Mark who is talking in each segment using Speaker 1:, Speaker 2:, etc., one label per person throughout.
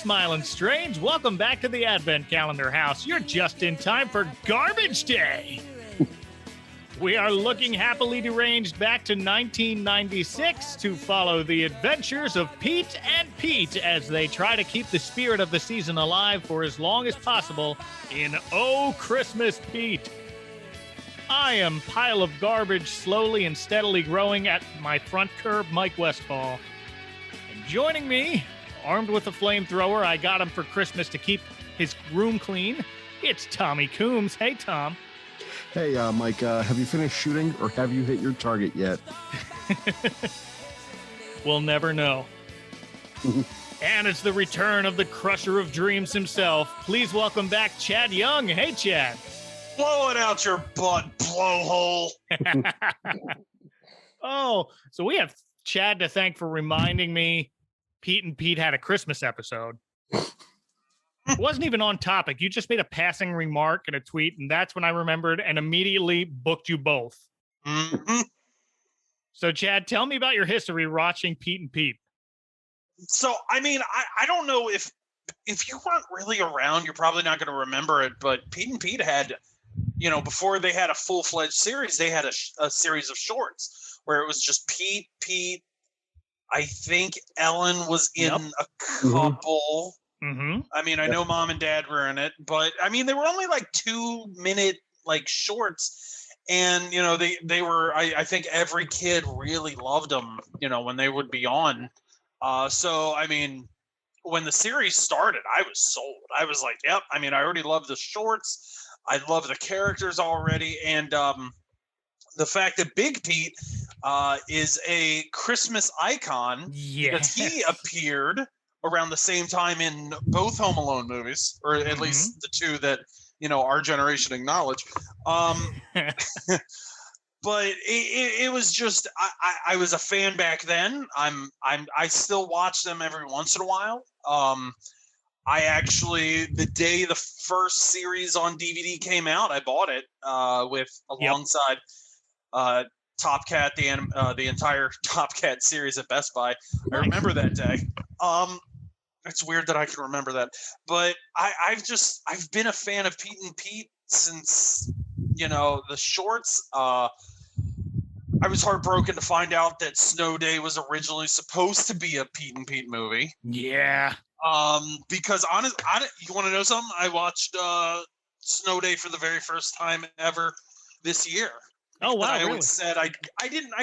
Speaker 1: Smiling Strange. Welcome back to the Advent Calendar House. You're just in time for Garbage Day. We are looking happily deranged back to 1996 to follow the adventures of Pete and Pete as they try to keep the spirit of the season alive for as long as possible in Oh Christmas Pete. I am pile of garbage slowly and steadily growing at my front curb, Mike Westfall. And joining me, armed with a flamethrower I got him for Christmas to keep his room clean, it's Tommy Coombs. Hey, Tom.
Speaker 2: Hey, Mike, have you finished shooting or have you hit your target yet?
Speaker 1: We'll never know. And it's the return of the crusher of dreams himself. Please welcome back Chad Young. Hey, Chad.
Speaker 3: Blow it out your butt, blowhole.
Speaker 1: Oh, so we have Chad to thank for reminding me Pete and Pete had a Christmas episode. It wasn't even on topic. You just made a passing remark in a tweet, and that's when I remembered and immediately booked you both.
Speaker 3: Mm-hmm.
Speaker 1: So, Chad, tell me about your history watching Pete and Pete.
Speaker 3: So, I mean, I don't know if you weren't really around, you're probably not going to remember it, but Pete and Pete had, before they had a full-fledged series, they had a series of shorts where it was just Pete. I think Ellen was in a couple.
Speaker 1: Mm-hmm.
Speaker 3: I mean, I know Mom and Dad were in it, but I mean, they were only like 2-minute shorts, and they were. I think every kid really loved them. When they would be on. So I mean, when the series started, I was sold. I was like, yep. I mean, I already love the shorts. I love the characters already, and the fact that Big Pete is a Christmas icon because he appeared around the same time in both Home Alone movies, or at least the two that our generation acknowledge. But it was just I was a fan back then. I still watch them every once in a while. I actually, the day the first series on DVD came out, I bought it alongside Top Cat, the entire Top Cat series at Best Buy. I remember that day. It's weird that I can remember that, but I've been a fan of Pete and Pete since the shorts. I was heartbroken to find out that Snow Day was originally supposed to be a Pete and Pete movie.
Speaker 1: Yeah.
Speaker 3: Because you want to know something? I watched Snow Day for the very first time ever this year.
Speaker 1: Oh wow!
Speaker 3: I always said I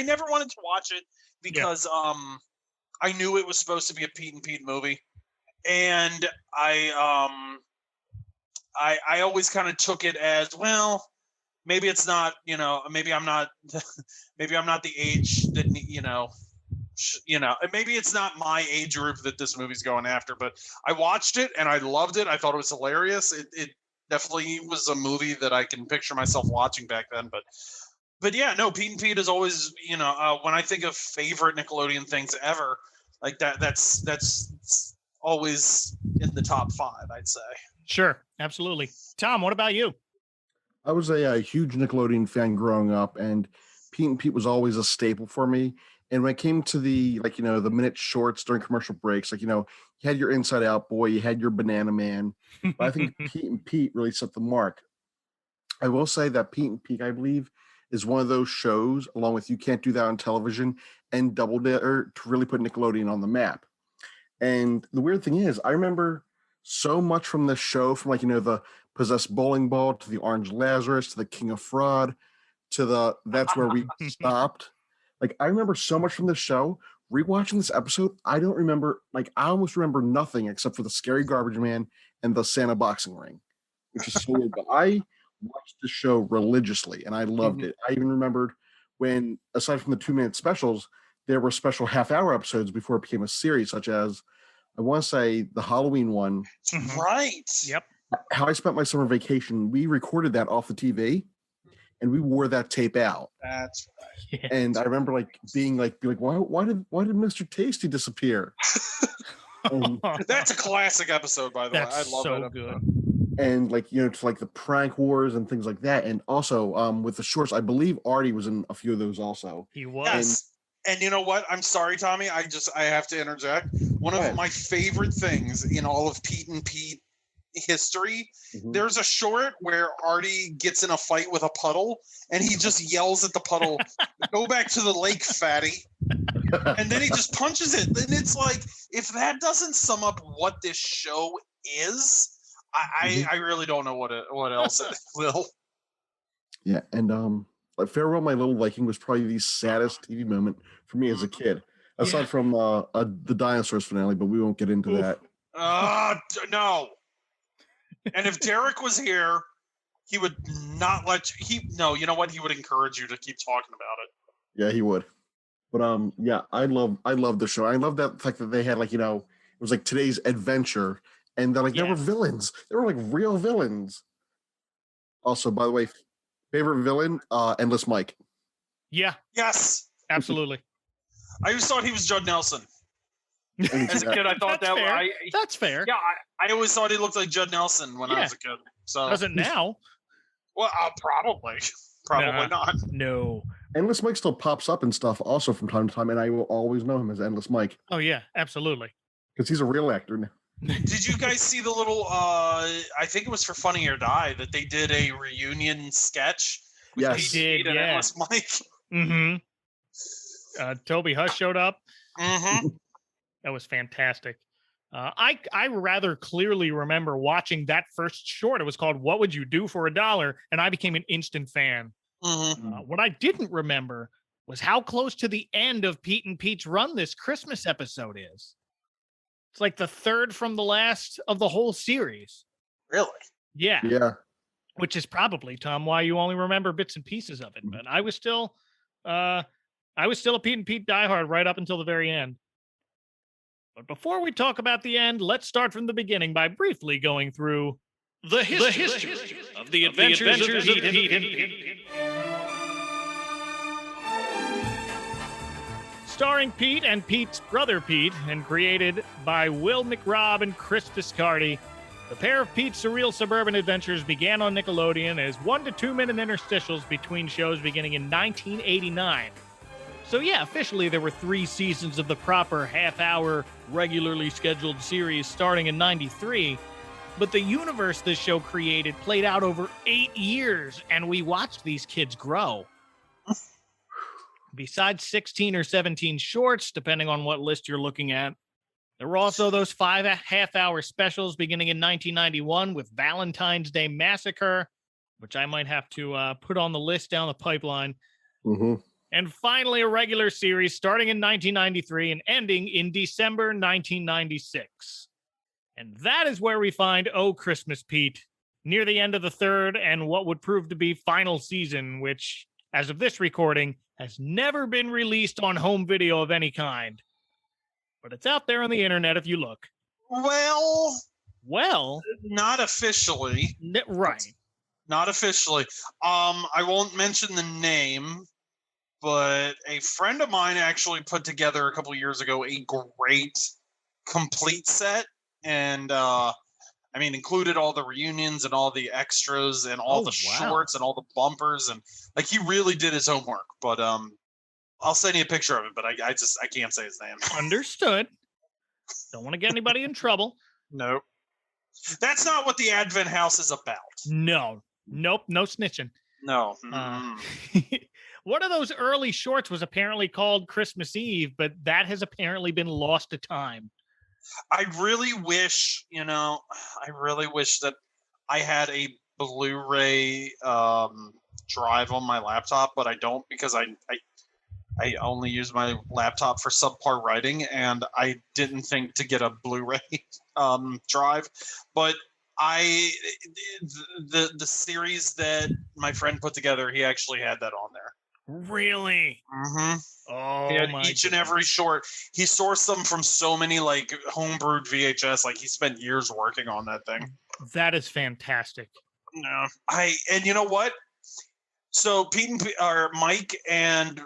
Speaker 3: never wanted to watch it because I knew it was supposed to be a Pete and Pete movie, and I always kind of took it as, well, maybe it's not, maybe I'm not the age that maybe it's not my age group that this movie's going after. But I watched it and I loved it. I thought it was hilarious. It definitely was a movie that I can picture myself watching back then. But yeah, no, Pete and Pete is always, when I think of favorite Nickelodeon things ever, like that's always in the top 5, I'd say.
Speaker 1: Sure, absolutely. Tom, what about you?
Speaker 2: I was a huge Nickelodeon fan growing up, and Pete and Pete was always a staple for me. And when it came to the the minute shorts during commercial breaks, you had your Inside Out Boy, you had your Banana Man. But I think Pete and Pete really set the mark. I will say that Pete and Pete, I believe, is one of those shows, along with You Can't Do That on Television and Double Dare, to really put Nickelodeon on the map. And the weird thing is, I remember so much from the show, from the Possessed Bowling Ball to the Orange Lazarus to the King of Fraud to the That's Where We Stopped. I remember so much from the show. Rewatching this episode, I don't remember, I almost remember nothing except for the scary Garbage Man and the Santa boxing ring, which is so weird. But I watched the show religiously and I loved it. I even remembered when, aside from the 2-minute specials, there were special half-hour episodes before it became a series, such as, I want to say, the Halloween one.
Speaker 3: Right.
Speaker 1: Yep.
Speaker 2: How I Spent My Summer Vacation. We recorded that off the TV, and we wore that tape out.
Speaker 3: That's right.
Speaker 1: Yeah.
Speaker 2: And I remember being like, why did Mr. Tasty disappear?
Speaker 3: That's a classic episode, by the way. I love
Speaker 1: so
Speaker 3: that
Speaker 1: good.
Speaker 2: And to the prank wars and things like that. And also with the shorts, I believe Artie was in a few of those also.
Speaker 1: He was.
Speaker 3: Yes. And you know what? I'm sorry, Tommy. I have to interject. One of my favorite things in all of Pete and Pete history, there's a short where Artie gets in a fight with a puddle and he just yells at the puddle, "Go back to the lake, fatty." And then he just punches it. And it's like, if that doesn't sum up what this show is, I really don't know what else it will.
Speaker 2: Yeah, and like Farewell My Little Viking was probably the saddest TV moment for me as a kid. Aside from the Dinosaurs finale, but we won't get into that.
Speaker 3: No. And if Derek was here, he would not let you. You know what? He would encourage you to keep talking about it.
Speaker 2: Yeah, he would. But yeah, I love the show. I love that fact that they had it was like today's adventure, and they're they were villains. They were like real villains. Also, by the way, favorite villain, Endless Mike.
Speaker 1: Yeah.
Speaker 3: Yes.
Speaker 1: Absolutely.
Speaker 3: I always thought he was Judd Nelson. As a kid, I thought
Speaker 1: that's fair.
Speaker 3: Yeah, I always thought he looked like Judd Nelson when I was a kid. So
Speaker 1: does it now?
Speaker 3: Well, probably not.
Speaker 1: No.
Speaker 2: Endless Mike still pops up and stuff also from time to time, and I will always know him as Endless Mike.
Speaker 1: Oh yeah, absolutely.
Speaker 2: Because he's a real actor now.
Speaker 3: Did you guys see the little? I think it was for Funny or Die that they did a reunion sketch.
Speaker 2: Yes,
Speaker 1: they did. Yeah.
Speaker 3: Endless Mike.
Speaker 1: Mm-hmm. Toby Huss showed up.
Speaker 3: Mm-hmm.
Speaker 1: That was fantastic. I rather clearly remember watching that first short. It was called "What Would You Do for $1?" and I became an instant fan.
Speaker 3: Mm-hmm.
Speaker 1: What I didn't remember was how close to the end of Pete and Pete's run this Christmas episode is. It's like the third from the last of the whole series.
Speaker 3: Really?
Speaker 1: Yeah.
Speaker 2: Yeah.
Speaker 1: Which is probably, Tom, why you only remember bits and pieces of it. But I was still a Pete and Pete diehard right up until the very end. But before we talk about the end, let's start from the beginning by briefly going through the history of the adventures of Pete and Pete. Starring Pete and Pete's brother Pete, and created by Will McRobb and Chris Viscardi, the pair of Pete's surreal suburban adventures began on Nickelodeon as 1 to 2 minute interstitials between shows beginning in 1989. So yeah, officially there were 3 seasons of the proper half-hour, regularly scheduled series starting in 93, but the universe this show created played out over 8 years, and we watched these kids grow. Besides 16 or 17 shorts, depending on what list you're looking at, there were also those 5 half-hour specials beginning in 1991 with Valentine's Day Massacre, which I might have to put on the list down the pipeline.
Speaker 2: Mm-hmm.
Speaker 1: And finally, a regular series starting in 1993 and ending in December 1996. And that is where we find Oh Christmas Pete, near the end of the third and what would prove to be final season, which, as of this recording, has never been released on home video of any kind. But it's out there on the internet if you look. Well,
Speaker 3: not officially.
Speaker 1: Right.
Speaker 3: Not officially. I won't mention the name, but a friend of mine actually put together a couple of years ago a great complete set, and included all the reunions and all the extras and all the shorts and all the bumpers, and he really did his homework. But I'll send you a picture of it, but I can't say his name.
Speaker 1: Understood. Don't want to get anybody in trouble.
Speaker 3: No. That's not what the Advent House is about.
Speaker 1: No. Nope. No snitching.
Speaker 3: No.
Speaker 1: One of those early shorts was apparently called Christmas Eve, but that has apparently been lost to time.
Speaker 3: I really wish that I had a Blu-ray drive on my laptop, but I don't, because I only use my laptop for subpar writing, and I didn't think to get a Blu-ray drive. But the series that my friend put together, he actually had that on there.
Speaker 1: Really?
Speaker 3: Mm-hmm.
Speaker 1: Oh,
Speaker 3: he had
Speaker 1: my
Speaker 3: each
Speaker 1: goodness.
Speaker 3: and every short. He sourced them from so many homebrewed VHS. He spent years working on that thing.
Speaker 1: That is fantastic.
Speaker 3: No, and you know what? So Pete or Mike and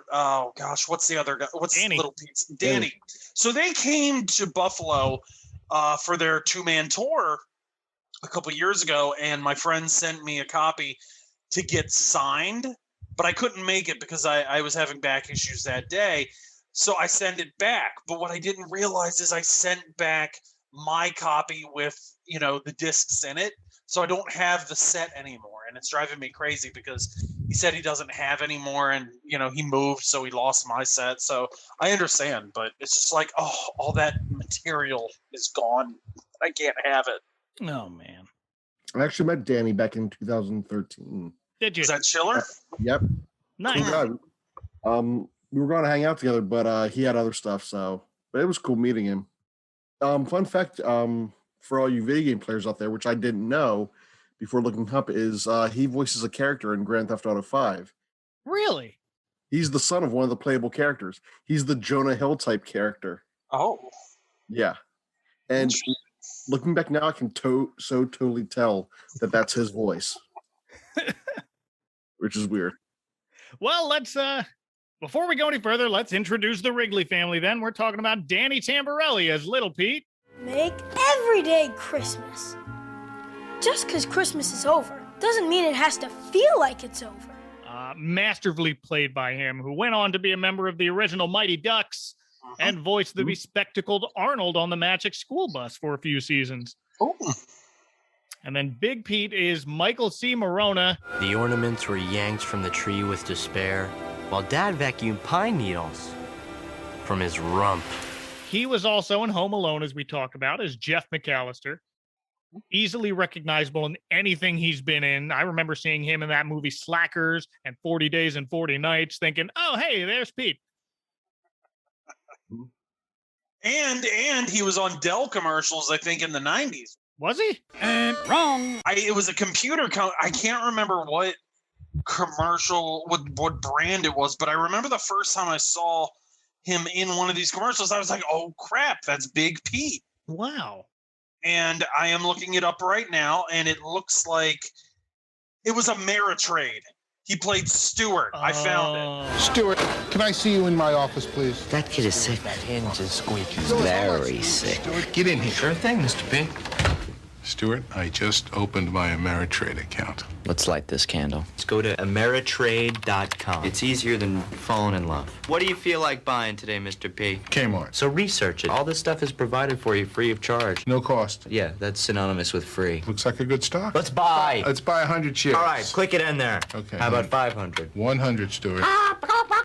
Speaker 3: what's the other guy? What's
Speaker 1: Danny.
Speaker 3: Little Pete's? Danny. So they came to Buffalo for their 2-man tour a couple years ago, and my friend sent me a copy to get signed, but I couldn't make it because I was having back issues that day. So I send it back. But what I didn't realize is I sent back my copy with, the discs in it. So I don't have the set anymore. And it's driving me crazy because he said he doesn't have any more. And, he moved, so he lost my set. So I understand. But it's just like, all that material is gone. I can't have it.
Speaker 1: Oh, man.
Speaker 2: I actually met Danny back in 2013.
Speaker 1: Did you?
Speaker 3: Is that Chiller?
Speaker 2: Yep.
Speaker 1: Nice.
Speaker 2: We were going to hang out together, but he had other stuff. But it was cool meeting him. Fun fact, for all you video game players out there, which I didn't know before looking up, is he voices a character in Grand Theft Auto 5.
Speaker 1: Really?
Speaker 2: He's the son of one of the playable characters. He's the Jonah Hill type character.
Speaker 3: Oh.
Speaker 2: Yeah. And looking back now, I can totally tell that that's his voice. Which is weird.
Speaker 1: Well, let's before we go any further, let's introduce the Wrigley family then. We're talking about Danny Tamborelli as Little Pete.
Speaker 4: Make every day Christmas. Just because Christmas is over doesn't mean it has to feel like it's over.
Speaker 1: Masterfully played by him, who went on to be a member of the original Mighty Ducks and voiced the bespectacled Arnold on the Magic School Bus for a few seasons.
Speaker 3: Oh.
Speaker 1: And then Big Pete is Michael C. Morona.
Speaker 5: The ornaments were yanked from the tree with despair, while Dad vacuumed pine needles from his rump.
Speaker 1: He was also in Home Alone, as we talked about, as Jeff McAllister. Easily recognizable in anything he's been in. I remember seeing him in that movie Slackers and 40 Days and 40 Nights, thinking, oh, hey, there's Pete.
Speaker 3: And he was on Dell commercials, I think, in the 90s.
Speaker 1: Was he?
Speaker 6: And wrong.
Speaker 3: It was a computer I can't remember what commercial, what brand it was, but I remember the first time I saw him in one of these commercials, I was like, oh, crap, that's Big Pete.
Speaker 1: Wow.
Speaker 3: And I am looking it up right now, and it looks like it was Ameritrade. He played Stewart. I found it.
Speaker 6: Stuart, can I see you in my office, please?
Speaker 5: That kid is sick. That hinge is squeaky. Very sick.
Speaker 6: Stuart, get in here.
Speaker 5: Sure thing, Mr. Pink.
Speaker 7: Stuart, I just opened my Ameritrade account.
Speaker 5: Let's light this candle. Let's go to Ameritrade.com. It's easier than falling in love. What do you feel like buying today, Mr. P?
Speaker 7: Kmart.
Speaker 5: So research it. All this stuff is provided for you free of charge.
Speaker 7: No cost.
Speaker 5: Yeah, that's synonymous with free.
Speaker 7: Looks like a good stock.
Speaker 5: Let's buy.
Speaker 7: Let's buy 100 shares.
Speaker 5: All right, click it in there.
Speaker 7: Okay.
Speaker 5: How about 500?
Speaker 7: 100, Stuart.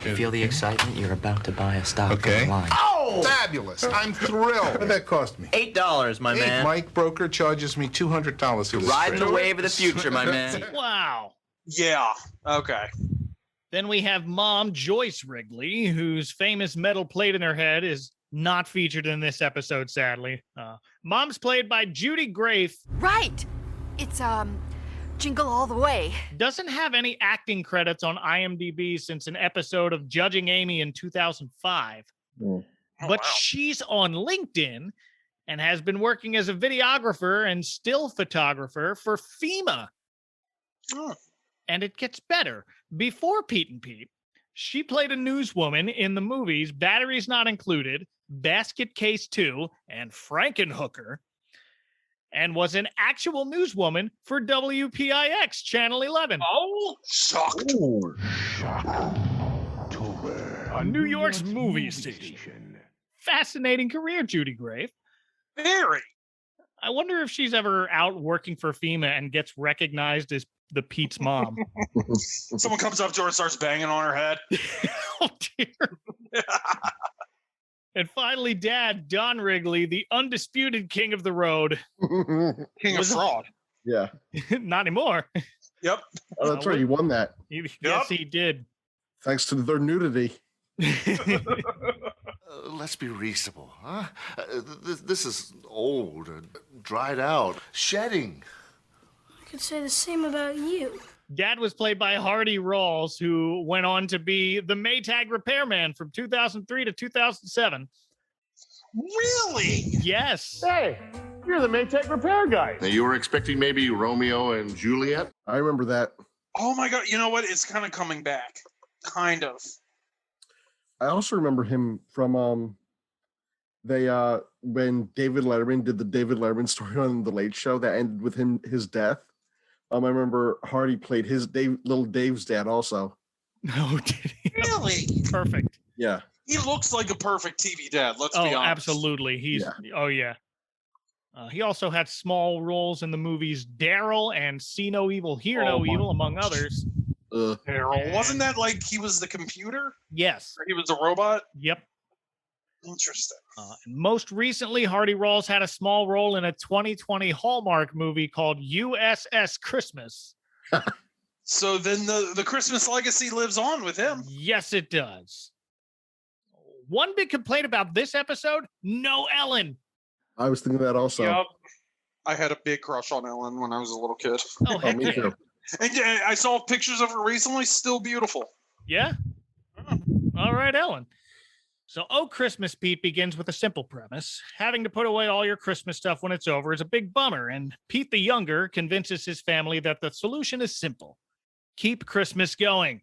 Speaker 5: You feel the excitement? You're about to buy a stock
Speaker 7: Okay.
Speaker 5: online.
Speaker 6: Oh!
Speaker 7: Fabulous. I'm thrilled. What did that cost me?
Speaker 5: $8, my man.
Speaker 7: Mike Broker charges me $200 for this
Speaker 5: Riding
Speaker 7: trade.
Speaker 5: the wave of the future, my man.
Speaker 1: Wow.
Speaker 3: Yeah. Okay.
Speaker 1: Then we have Mom Joyce Wrigley, whose famous metal plate in her head is not featured in this episode, sadly. Mom's played by Judy Grafe.
Speaker 8: Right. It's, Jingle All the Way.
Speaker 1: Doesn't have any acting credits on IMDb since an episode of Judging Amy in 2005.
Speaker 2: Oh,
Speaker 1: But she's on LinkedIn and has been working as a videographer and still photographer for FEMA.
Speaker 3: Oh.
Speaker 1: And it gets better. Before Pete and Pete, she played a newswoman in the movies Batteries Not Included, Basket Case 2, and Frankenhooker, and was an actual newswoman for WPIX Channel 11.
Speaker 3: Oh, shocked.
Speaker 1: A New York's movie station. Fascinating career, Judy Grafe.
Speaker 3: Very.
Speaker 1: I wonder if she's ever out working for FEMA and gets recognized as the Pete's mom.
Speaker 3: Someone comes up to her and starts banging on her head.
Speaker 1: Oh, dear. And finally, Dad, Don Wrigley, the undisputed king of the road.
Speaker 3: King of fraud.
Speaker 2: Yeah.
Speaker 1: Not anymore.
Speaker 3: Yep.
Speaker 2: Oh, that's right. You won that.
Speaker 1: Yes, he did.
Speaker 2: Thanks to their nudity.
Speaker 9: Let's be reasonable, huh? This is old, dried out, shedding.
Speaker 4: I could say the same about you.
Speaker 1: Dad was played by Hardy Rawls, who went on to be the Maytag repairman from 2003 to 2007.
Speaker 3: Really?
Speaker 1: Yes.
Speaker 10: Hey, you're the Maytag repair guy.
Speaker 9: Now, you were expecting maybe Romeo and Juliet?
Speaker 2: I remember that.
Speaker 3: Oh my God. You know what? It's kind of coming back. Kind of.
Speaker 2: I also remember him from when David Letterman did the David Letterman story on The Late Show that ended with his death. I remember Hardy played little Dave's dad also.
Speaker 1: No, did he?
Speaker 3: Really?
Speaker 1: Perfect.
Speaker 2: Yeah.
Speaker 3: He looks like a perfect TV dad. Let's be honest.
Speaker 1: Absolutely. Oh yeah. He also had small roles in the movies Daryl and See No Evil, Hear No Evil, among others.
Speaker 3: Daryl, wasn't that like he was the computer?
Speaker 1: Yes.
Speaker 3: Or he was a robot?
Speaker 1: Yep.
Speaker 3: Interesting.
Speaker 1: Most recently, Hardy Rawls had a small role in a 2020 Hallmark movie called USS Christmas.
Speaker 3: So then the Christmas legacy lives on with him.
Speaker 1: Yes, it does. One big complaint about this episode, no Ellen.
Speaker 2: I was thinking that also.
Speaker 3: Yep. I had a big crush on Ellen when I was a little kid.
Speaker 1: Oh, heck
Speaker 2: me too.
Speaker 3: And I saw pictures of her recently, still beautiful.
Speaker 1: Yeah? All right, Ellen. So, Oh Christmas Pete begins with a simple premise. Having to put away all your Christmas stuff when it's over is a big bummer, and Pete the Younger convinces his family that the solution is simple. Keep Christmas going.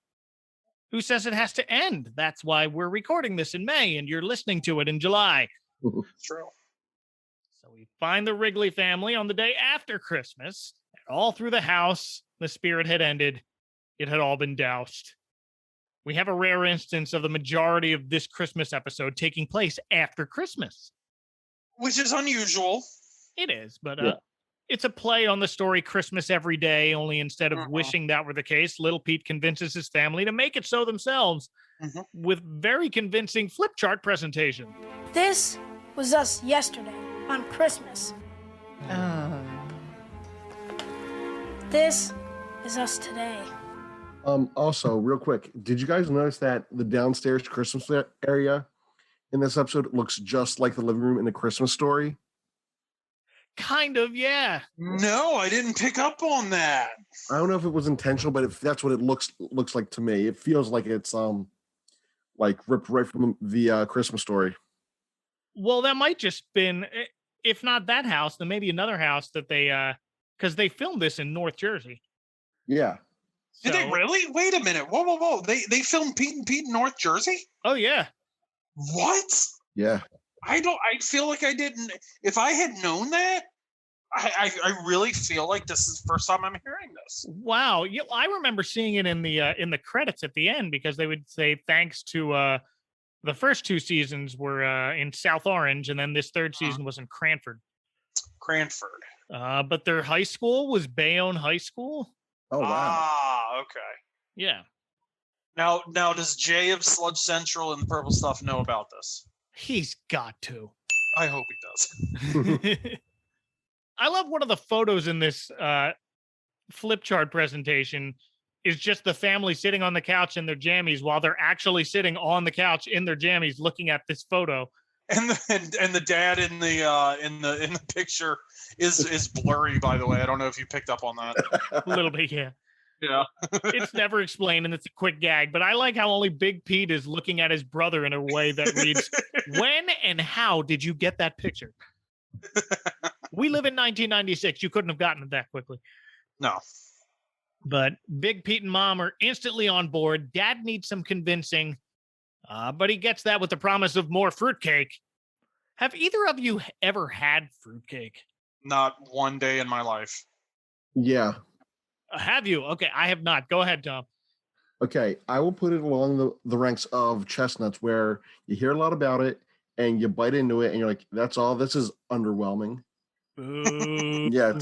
Speaker 1: Who says it has to end? That's why we're recording this in May, and you're listening to it in July.
Speaker 3: True.
Speaker 1: So we find the Wrigley family on the day after Christmas, and all through the house, the spirit had ended. It had all been doused. We have a rare instance of the majority of this Christmas episode taking place after Christmas.
Speaker 3: Which is unusual.
Speaker 1: It is, but it's a play on the story Christmas Every Day, only instead of wishing that were the case, Little Pete convinces his family to make it so themselves with very convincing flip chart presentation.
Speaker 4: This was us yesterday on Christmas. This is us today.
Speaker 2: Also, real quick, did you guys notice that the downstairs Christmas area in this episode looks just like the living room in The Christmas Story?
Speaker 1: Kind of, yeah.
Speaker 3: No, I didn't pick up on that.
Speaker 2: I don't know if it was intentional, but if that's what it looks like to me. It feels like it's like ripped right from the Christmas Story.
Speaker 1: Well, that might just been, if not that house, then maybe another house that they, because they filmed this in North Jersey.
Speaker 2: Yeah.
Speaker 3: Did they really? Wait a minute. Whoa. They filmed Pete and Pete in North Jersey?
Speaker 1: Oh, yeah.
Speaker 3: What?
Speaker 2: Yeah.
Speaker 3: I feel like I didn't. If I had known that, I really feel like this is the first time I'm hearing this.
Speaker 1: Wow. Yeah, I remember seeing it in the credits at the end because they would say thanks to the first two seasons were in South Orange, and then this third season was in Cranford. But their high school was Bayonne High School.
Speaker 2: Oh, wow.
Speaker 3: Ah, okay.
Speaker 1: Yeah.
Speaker 3: Now, does Jay of Sludge Central and the Purple Stuff know about this?
Speaker 1: He's got to.
Speaker 3: I hope he does.
Speaker 1: I love one of the photos in this flip chart presentation is just the family sitting on the couch in their jammies while they're actually sitting on the couch in their jammies looking at this photo.
Speaker 3: And the dad in the picture is blurry, by the way. I don't know if you picked up on that.
Speaker 1: A little bit, yeah.
Speaker 3: Yeah.
Speaker 1: It's never explained, and it's a quick gag, but I like how only Big Pete is looking at his brother in a way that reads, when and how did you get that picture? We live in 1996. You couldn't have gotten it that quickly.
Speaker 3: No.
Speaker 1: But Big Pete and Mom are instantly on board. Dad needs some convincing, but he gets that with the promise of more fruitcake. Have either of you ever had fruitcake?
Speaker 3: Not one day in my life.
Speaker 2: Yeah.
Speaker 1: Have you? Okay, I have not. Go ahead, Tom.
Speaker 2: Okay, I will put it along the ranks of chestnuts where you hear a lot about it and you bite into it and you're like, that's all. This is underwhelming. Yeah,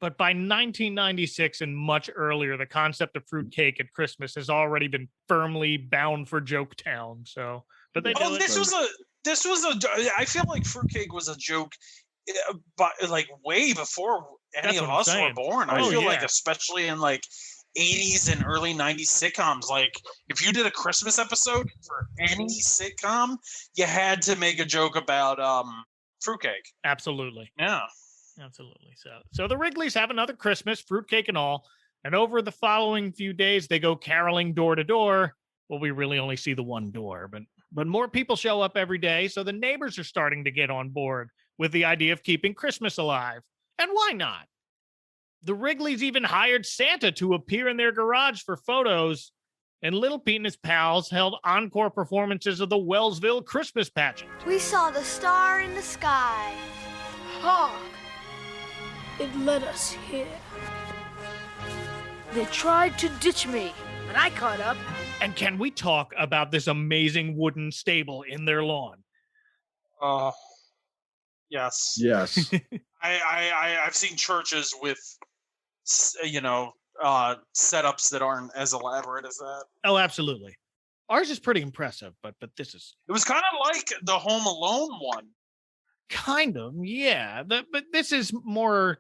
Speaker 1: But by 1996 and much earlier, the concept of fruitcake at Christmas has already been firmly bound for Joketown. So, but they do it.
Speaker 3: This was a. I feel like fruitcake was a joke, but like way before any of us were born. I feel like, especially in like 80s and early 90s sitcoms, like if you did a Christmas episode for any sitcom, you had to make a joke about fruitcake.
Speaker 1: Absolutely.
Speaker 3: Yeah.
Speaker 1: Absolutely. So the Wrigleys have another Christmas, fruitcake and all. And over the following few days, they go caroling door to door. Well, we really only see the one door, but more people show up every day. So the neighbors are starting to get on board with the idea of keeping Christmas alive. And why not? The Wrigleys even hired Santa to appear in their garage for photos. And Little Pete and his pals held encore performances of the Wellsville Christmas pageant.
Speaker 8: We saw the star in the sky.
Speaker 4: Hark! It led us here. They tried to ditch me, but I caught up
Speaker 1: And can we talk about this amazing wooden stable in their lawn?
Speaker 3: Yes.
Speaker 2: Yes.
Speaker 3: I've seen churches with, setups that aren't as elaborate as that.
Speaker 1: Oh, absolutely. Ours is pretty impressive, but this is
Speaker 3: It was kind of like the Home Alone one.
Speaker 1: kind of, yeah. But this is more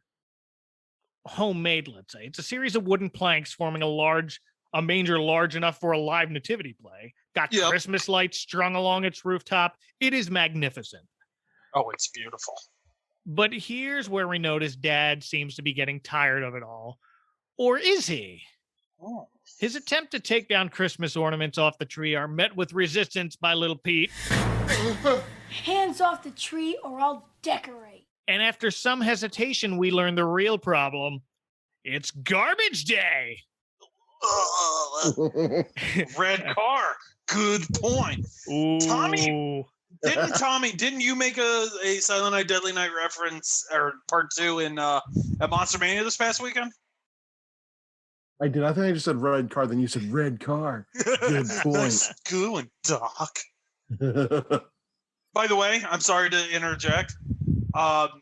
Speaker 1: homemade, let's say. It's a series of wooden planks forming a manger large enough for a live nativity play. Got Christmas lights strung along its rooftop. It is magnificent.
Speaker 3: Oh, it's beautiful.
Speaker 1: But here's where we notice Dad seems to be getting tired of it all. Or is he?
Speaker 3: Oh.
Speaker 1: His attempt to take down Christmas ornaments off the tree are met with resistance by little Pete.
Speaker 4: Hands off the tree or I'll decorate.
Speaker 1: And after some hesitation, we learn the real problem. It's garbage day.
Speaker 3: Red car. Good point.
Speaker 1: Ooh.
Speaker 3: Tommy, didn't you make a Silent Night, Deadly Night reference or part 2 at Monster Mania this past weekend?
Speaker 2: I did. I think I just said red car, then you said red car. Good point.
Speaker 3: Nice going, Doc. By the way, I'm sorry to interject.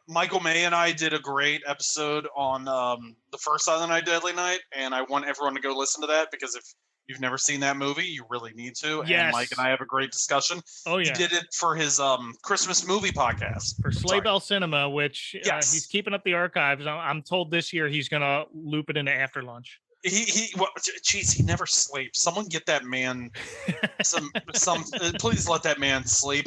Speaker 3: Michael May and I did a great episode on the first Silent Night, Deadly Night, and I want everyone to go listen to that because if you've never seen that movie, you really need to.
Speaker 1: Yes.
Speaker 3: And Mike and I have a great discussion.
Speaker 1: Oh, yeah.
Speaker 3: He did it for his Christmas movie podcast.
Speaker 1: For Sleigh Bell Cinema, which he's keeping up the archives. I'm told this year he's going to loop it into After Lunch.
Speaker 3: He never sleeps. Someone get that man some please let that man sleep.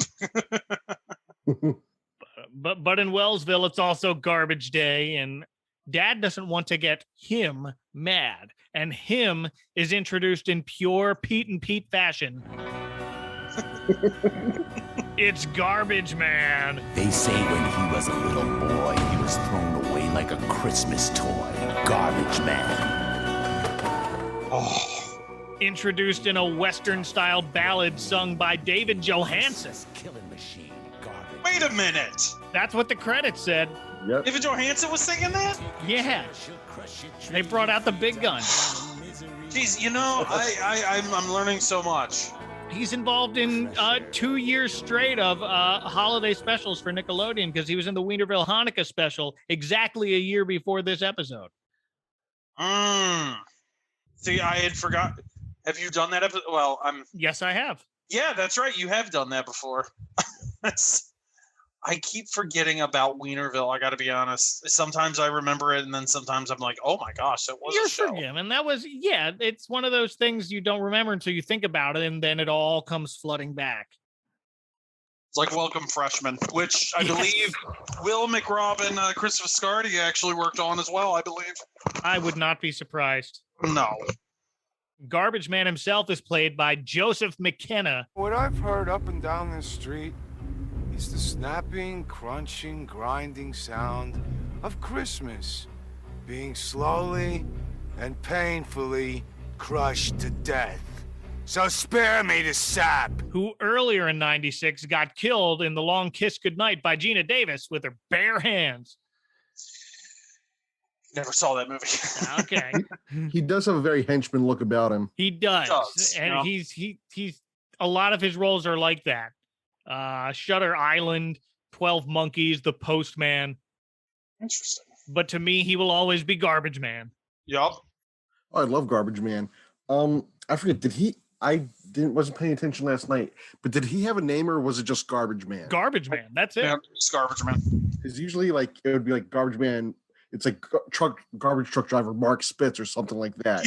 Speaker 1: But in Wellsville, it's also garbage day, and Dad doesn't want to get him mad, and him is introduced in pure Pete and Pete fashion. It's Garbageman.
Speaker 11: They say when he was a little boy, he was thrown away like a Christmas toy. Garbageman.
Speaker 3: Oh.
Speaker 1: Introduced in a Western-style ballad sung by David Johansen.
Speaker 11: Killing machine. Garbage.
Speaker 3: Wait a minute.
Speaker 1: That's what the credits said.
Speaker 2: Yep.
Speaker 3: David Johansen was singing that?
Speaker 1: Yeah. They brought out the big guns.
Speaker 3: Jeez, I'm learning so much.
Speaker 1: He's involved in 2 years straight of holiday specials for Nickelodeon because he was in the Wienerville Hanukkah special exactly a year before this episode.
Speaker 3: See, I had forgot. Have you done that episode? Well,
Speaker 1: Yes, I have.
Speaker 3: Yeah, that's right. You have done that before. I keep forgetting about Wienerville. I got to be honest. Sometimes I remember it, and then sometimes I'm like, "Oh my gosh, that was a show."
Speaker 1: You're forgiven. That was it's one of those things you don't remember until you think about it, and then it all comes flooding back.
Speaker 3: It's like Welcome Freshman, which I believe Will McRobin, Chris Viscardi actually worked on as well. I believe.
Speaker 1: I would not be surprised.
Speaker 3: No.
Speaker 1: Garbageman himself is played by Joseph McKenna.
Speaker 12: What I've heard up and down this street is the snapping, crunching, grinding sound of Christmas being slowly and painfully crushed to death. So spare me the sap.
Speaker 1: Who earlier in 96 got killed in The Long Kiss Goodnight by Gina Davis with her bare hands.
Speaker 3: Never saw that movie.
Speaker 1: Okay.
Speaker 2: He does have a very henchman look about him.
Speaker 1: He does. And he's a lot of his roles are like that. Shutter Island, 12 Monkeys, The Postman.
Speaker 3: Interesting.
Speaker 1: But to me, he will always be Garbageman.
Speaker 3: Yup.
Speaker 2: Oh, I love Garbageman. I forget, wasn't paying attention last night, but did he have a name or was it just Garbageman?
Speaker 1: Garbageman, that's it.
Speaker 3: Yeah, it's Garbageman.
Speaker 2: It's usually it would be like Garbageman. It's like garbage truck driver Mark Spitz or something like that.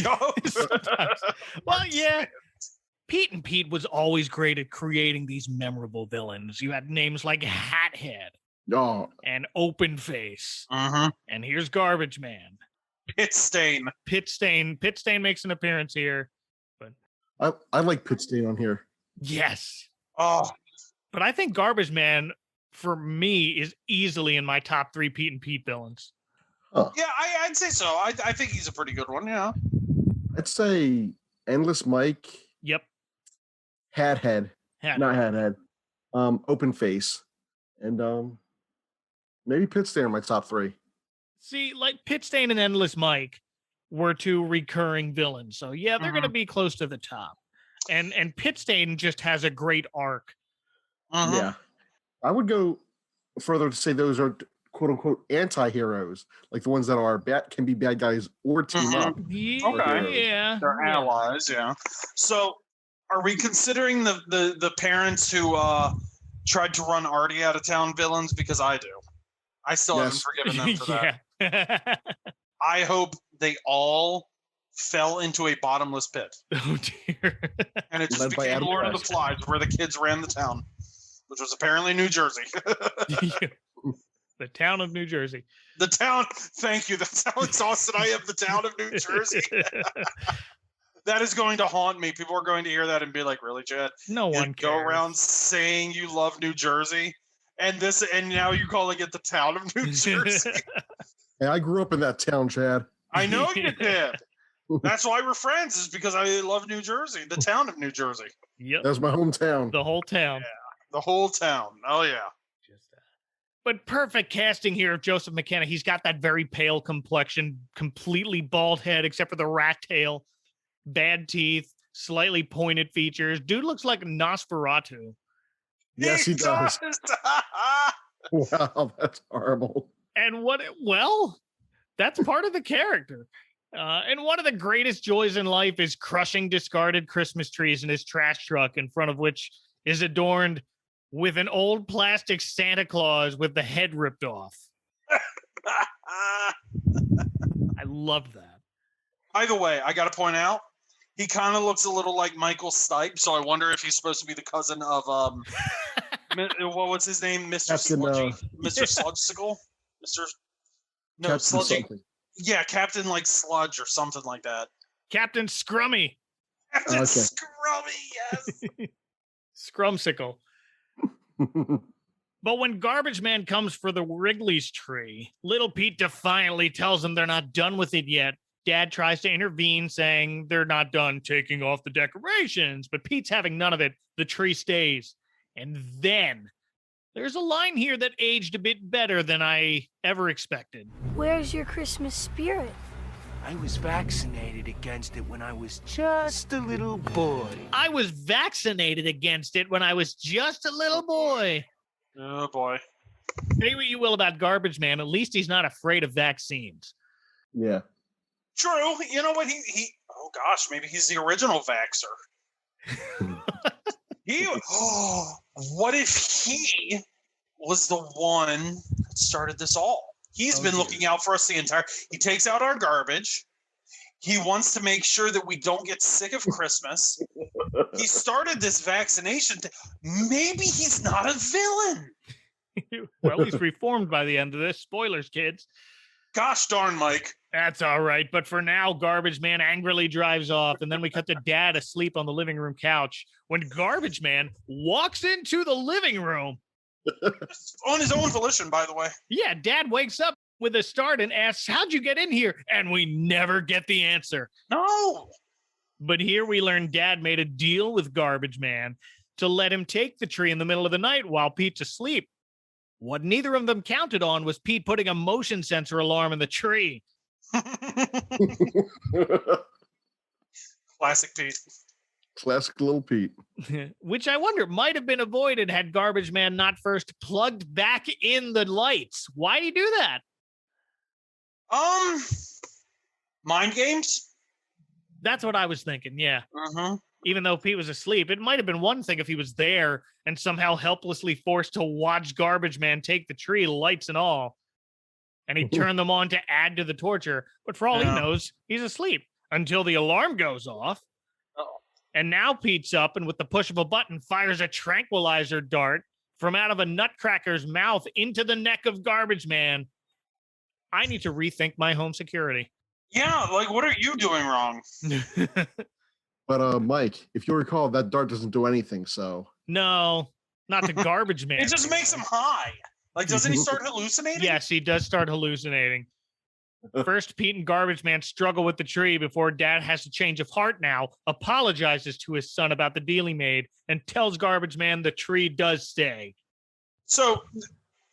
Speaker 1: Well, yeah. Pete and Pete was always great at creating these memorable villains. You had names like Hathead and Open Face. And here's Garbageman.
Speaker 3: Pit Stain.
Speaker 1: Pit Stain makes an appearance here. But
Speaker 2: I like Pit Stain on here.
Speaker 1: Yes.
Speaker 3: Oh.
Speaker 1: But I think Garbageman, for me, is easily in my top 3 Pete and Pete villains.
Speaker 2: Huh.
Speaker 3: Yeah, I'd say so. I think he's a pretty good one, yeah.
Speaker 2: I'd say Endless Mike.
Speaker 1: Yep.
Speaker 2: Hathead. Not Hathead. Open Face. And maybe Pit Stain are my top 3.
Speaker 1: See, like Pit Stain and Endless Mike were 2 recurring villains. So, yeah, they're going to be close to the top. And Pitstain just has a great arc.
Speaker 3: Uh-huh.
Speaker 2: Yeah. I would go further to say those are quote unquote anti-heroes, like the ones that are can be bad guys or team up.
Speaker 3: Okay.
Speaker 1: Yeah.
Speaker 3: They're allies, yeah. So are we considering the parents who tried to run Artie out of town villains? Because I do. I still haven't forgiven them for that. I hope they all fell into a bottomless pit.
Speaker 1: Oh dear.
Speaker 3: And it just
Speaker 2: Led by
Speaker 3: became
Speaker 2: Adam
Speaker 3: Lord of the
Speaker 2: West.
Speaker 3: Flies, where the kids ran the town, which was apparently New Jersey.
Speaker 1: The town of New Jersey.
Speaker 3: The town, thank you. That's how exhausted I am. The town of New Jersey. That is going to haunt me. People are going to hear that and be like, really, Chad?
Speaker 1: No
Speaker 3: You
Speaker 1: one
Speaker 3: go
Speaker 1: cares.
Speaker 3: around saying you love New Jersey, and now you're calling it the town of New Jersey.
Speaker 2: Hey, I grew up in that town, Chad.
Speaker 3: I know you did. That's why we're friends, is because I love New Jersey, the town of New Jersey.
Speaker 1: Yep.
Speaker 2: That's my hometown.
Speaker 1: The whole town.
Speaker 3: The whole town. Oh, yeah.
Speaker 1: But perfect casting here of Joseph McKenna. He's got that very pale complexion, completely bald head, except for the rat tail, bad teeth, slightly pointed features. Dude looks like Nosferatu.
Speaker 2: Yes, he does. Wow, that's horrible.
Speaker 1: And that's part of the character. And one of the greatest joys in life is crushing discarded Christmas trees in his trash truck, in front of which is adorned with an old plastic Santa Claus with the head ripped off. I love that.
Speaker 3: By the way, I got to point out, he kind of looks a little like Michael Stipe, so I wonder if he's supposed to be the cousin of what was his name, Mr. Sludgy, Mr. Sludgesicle,
Speaker 2: Captain
Speaker 3: Sludgy.
Speaker 2: something.
Speaker 3: Yeah, Captain like Sludge or something like that.
Speaker 1: Captain Scrummy.
Speaker 3: Captain Scrummy, yes.
Speaker 1: Scrumsicle. But when Garbage Man comes for the Wrigley's tree, Little Pete defiantly tells him they're not done with it yet. Dad tries to intervene, saying they're not done taking off the decorations, but Pete's having none of it. The tree stays. And then there's a line here that aged a bit better than I ever expected.
Speaker 4: Where's your Christmas spirit?
Speaker 12: I was vaccinated against it when I was just a little boy.
Speaker 1: I was vaccinated against it when I was just a little boy.
Speaker 3: Oh, boy.
Speaker 1: Say what you will about Garbage Man, at least he's not afraid of vaccines.
Speaker 2: Yeah.
Speaker 3: True. You know what? Oh, gosh, maybe he's the original vaxxer. What if he was the one that started this all? He's been looking out for us the entire... He takes out our garbage. He wants to make sure that we don't get sick of Christmas. He started this vaccination. Maybe he's not a villain.
Speaker 1: Well, he's reformed by the end of this. Spoilers, kids.
Speaker 3: Gosh darn, Mike.
Speaker 1: That's all right. But for now, Garbage Man angrily drives off, and then we cut to Dad asleep on the living room couch when Garbage Man walks into the living room.
Speaker 3: On his own volition, by the way.
Speaker 1: Yeah, Dad wakes up with a start and asks, how'd you get in here? And we never get the answer.
Speaker 3: No.
Speaker 1: But here we learn Dad made a deal with Garbage Man to let him take the tree in the middle of the night while Pete's asleep. What neither of them counted on was Pete putting a motion sensor alarm in the tree.
Speaker 3: Classic Pete.
Speaker 2: Classic Little Pete.
Speaker 1: Which I wonder might have been avoided had Garbage Man not first plugged back in the lights. Why'd he do that?
Speaker 3: Mind games?
Speaker 1: That's what I was thinking, yeah.
Speaker 3: Uh-huh.
Speaker 1: Even though Pete was asleep, it might have been one thing if he was there and somehow helplessly forced to watch Garbage Man take the tree, lights and all. And he turned them on to add to the torture. But for all he knows, he's asleep until the alarm goes off. And now Pete's up and with the push of a button fires a tranquilizer dart from out of a nutcracker's mouth into the neck of Garbage Man. I need to rethink my home security.
Speaker 3: Yeah, like what are you doing wrong?
Speaker 2: But Mike, if you recall, that dart doesn't do anything, so.
Speaker 1: No, not to Garbage Man.
Speaker 3: It just makes him high. Like, doesn't he start hallucinating?
Speaker 1: Yes, he does start hallucinating. First, Pete and Garbage Man struggle with the tree before Dad has a change of heart now, apologizes to his son about the deal he made, and tells Garbage Man the tree does stay.
Speaker 3: So,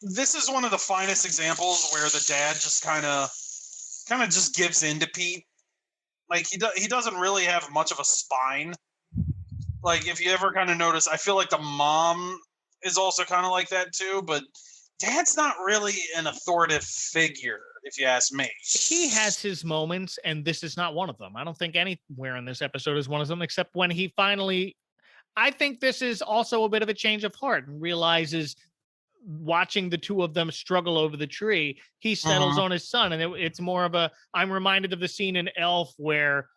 Speaker 3: this is one of the finest examples where the dad just kind of just gives in to Pete. Like, he doesn't really have much of a spine. Like, if you ever kind of notice, I feel like the mom is also kind of like that too, but Dad's not really an authoritative figure, if you ask me.
Speaker 1: He has his moments, and this is not one of them. I don't think anywhere in this episode is one of them, except when he finally... I think this is also a bit of a change of heart and realizes, watching the two of them struggle over the tree, he settles on his son. And it's more of a... I'm reminded of the scene in Elf where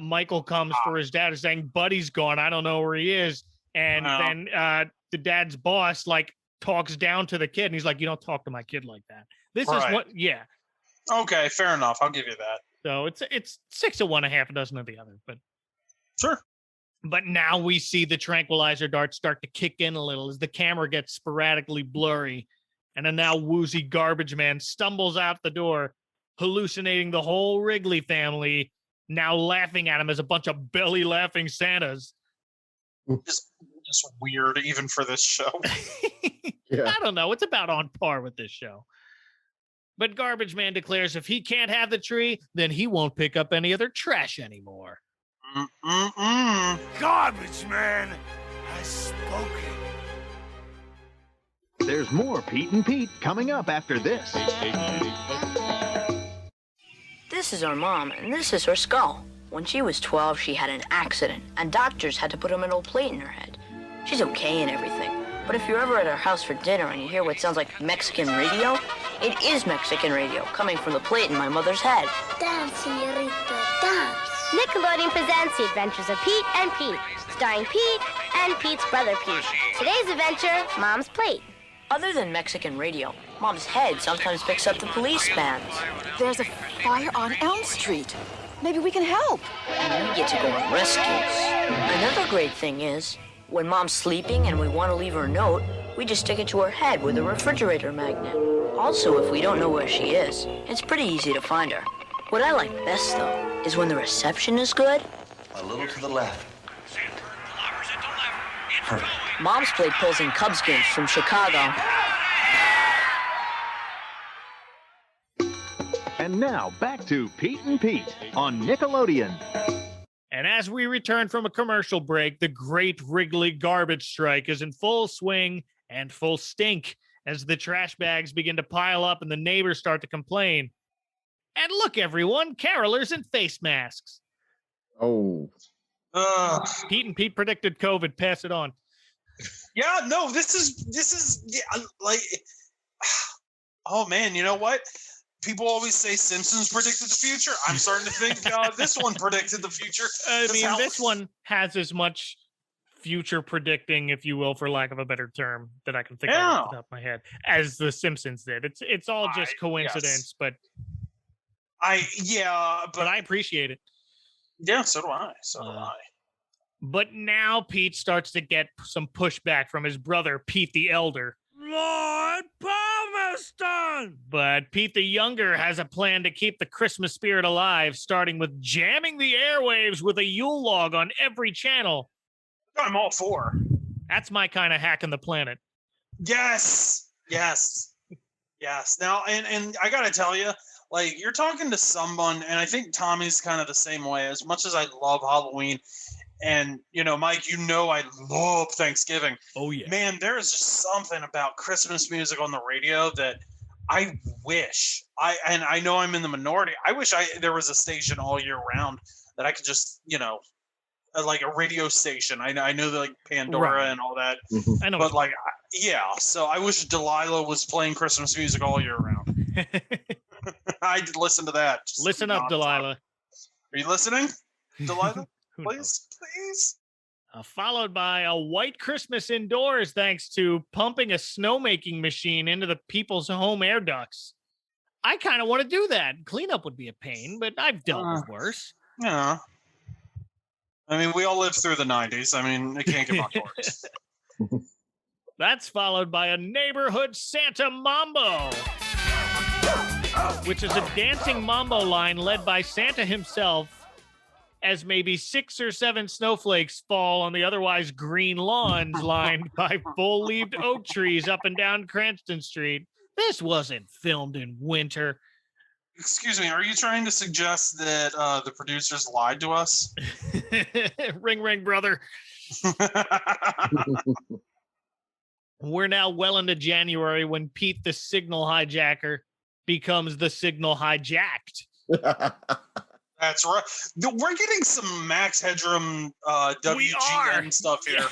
Speaker 1: Michael comes for his dad and saying, Buddy's gone, I don't know where he is. And then the dad's boss, like, talks down to the kid, and he's like, you don't talk to my kid like that. This is what... Yeah.
Speaker 3: Okay, fair enough. I'll give you that.
Speaker 1: So it's 6 of one, a half a dozen of the other, but...
Speaker 3: Sure.
Speaker 1: But now we see the tranquilizer darts start to kick in a little as the camera gets sporadically blurry. And a now woozy garbage man stumbles out the door, hallucinating the whole Wrigley family, now laughing at him as a bunch of belly laughing Santas.
Speaker 3: Just weird, even for this show.
Speaker 2: Yeah.
Speaker 1: I don't know. It's about on par with this show. But Garbage Man declares if he can't have the tree, then he won't pick up any other trash anymore.
Speaker 12: Garbage Man has spoken.
Speaker 13: There's more Pete and Pete coming up after this.
Speaker 14: This is our mom, and this is her skull. When she was 12, she had an accident, and doctors had to put a metal plate in her head. She's okay and everything, but if you're ever at our house for dinner and you hear what sounds like Mexican radio, it is Mexican radio coming from the plate in my mother's head.
Speaker 15: Dance, señorita, dance. Nickelodeon presents The Adventures of Pete and Pete, starring Pete and Pete's brother Pete. Today's adventure, Mom's Plate.
Speaker 14: Other than Mexican radio, Mom's head sometimes picks up the police bands.
Speaker 16: There's a fire on Elm Street. Maybe we can help.
Speaker 14: And we get to go on rescues. Another great thing is, when Mom's sleeping and we want to leave her a note, we just stick it to her head with a refrigerator magnet. Also, if we don't know where she is, it's pretty easy to find her. What I like best, though, is when the reception is good.
Speaker 5: A little to the left. Perfect.
Speaker 14: Mom's Plate pulls in Cubs games from Chicago.
Speaker 13: And now, back to Pete and Pete on Nickelodeon.
Speaker 1: And as we return from a commercial break, the Great Wrigley Garbage Strike is in full swing and full stink as the trash bags begin to pile up and the neighbors start to complain. And look, everyone, carolers in face masks.
Speaker 2: Oh.
Speaker 1: Pete and Pete predicted COVID. Pass it on.
Speaker 3: Yeah, no, this is like, oh man, you know what? People always say Simpsons predicted the future. I'm starting to think this one predicted the future.
Speaker 1: I mean, this one has as much future predicting, if you will, for lack of a better term, that I can think of off the top of my head, as the Simpsons did. It's all just coincidence, but I appreciate it.
Speaker 3: Yeah, so do I.
Speaker 1: But now Pete starts to get some pushback from his brother, Pete the Elder.
Speaker 17: Lord Palmerston!
Speaker 1: But Pete the Younger has a plan to keep the Christmas spirit alive, starting with jamming the airwaves with a Yule log on every channel.
Speaker 3: I'm all for.
Speaker 1: That's my kind of hack on the planet.
Speaker 3: Yes. Now, and I gotta tell you, like, you're talking to someone, and I think Tommy's kind of the same way. As much as I love Halloween, and, you know, Mike, I love Thanksgiving.
Speaker 1: Oh, yeah.
Speaker 3: Man, there is just something about Christmas music on the radio that I wish, I know I'm in the minority, I wish there was a station all year round that I could just, like a radio station. I know that, like, Pandora and all that.
Speaker 1: Mm-hmm. I know.
Speaker 3: But, like, yeah, so I wish Delilah was playing Christmas music all year round. I'd listen to that.
Speaker 1: Listen up, Delilah.
Speaker 3: Are you listening, Delilah? Please.
Speaker 1: Followed by a white Christmas indoors, thanks to pumping a snowmaking machine into the people's home air ducts. I kind of want to do that. Cleanup would be a pain, but I've dealt with worse.
Speaker 3: Yeah. I mean, we all lived through the 90s. I mean, it can't get much worse.
Speaker 1: That's followed by a neighborhood Santa Mambo, which is a dancing mambo line led by Santa himself, as maybe 6 or 7 snowflakes fall on the otherwise green lawns lined by full-leaved oak trees up and down Cranston Street. This wasn't filmed in winter.
Speaker 3: Excuse me, are you trying to suggest that the producers lied to us?
Speaker 1: Ring, ring, brother. We're now well into January when Pete the Signal Hijacker becomes the Signal Hijacked.
Speaker 3: That's right. We're getting some Max Headroom WGN stuff here.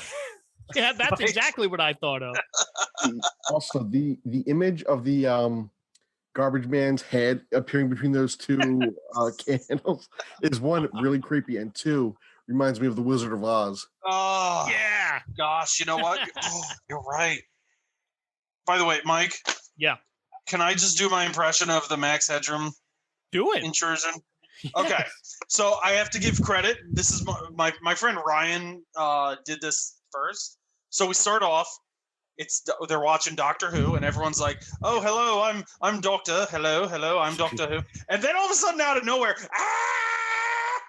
Speaker 1: Yeah, that's exactly what I thought of.
Speaker 2: Also, the image of the Garbage Man's head appearing between those two candles is one, really creepy, and two, reminds me of the Wizard of Oz.
Speaker 3: Oh,
Speaker 1: yeah.
Speaker 3: Gosh, you know what? You're right. By the way, Mike.
Speaker 1: Yeah.
Speaker 3: Can I just do my impression of the Max Headroom?
Speaker 1: Do it.
Speaker 3: Intrusion.
Speaker 1: Yes.
Speaker 3: Okay. So I have to give credit. This is my friend Ryan did this first. So we start off. They're watching Doctor Who, and everyone's like, "Oh, hello, I'm Doctor. Hello, I'm Doctor Who." And then all of a sudden, out of nowhere, ah!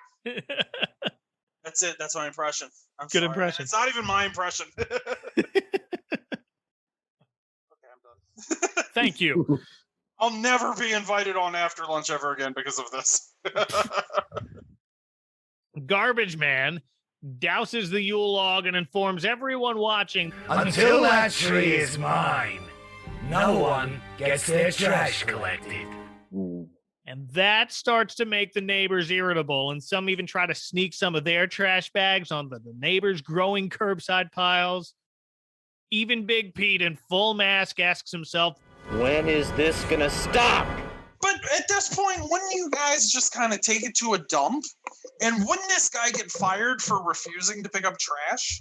Speaker 3: That's it. That's my impression. I'm
Speaker 1: Good
Speaker 3: sorry.
Speaker 1: impression.
Speaker 3: It's not even my impression. Okay, I'm done.
Speaker 1: Thank you.
Speaker 3: I'll never be invited on After Lunch ever again because of this.
Speaker 1: Garbage Man douses the Yule log and informs everyone watching,
Speaker 17: Until that tree is mine, no one gets their trash collected.
Speaker 1: and that starts to make the neighbors irritable, and some even try to sneak some of their trash bags onto the neighbors' growing curbside piles. Even Big Pete in full mask asks himself,
Speaker 5: when is this gonna stop?
Speaker 3: But at this point, wouldn't you guys just kind of take it to a dump? And wouldn't this guy get fired for refusing to pick up trash?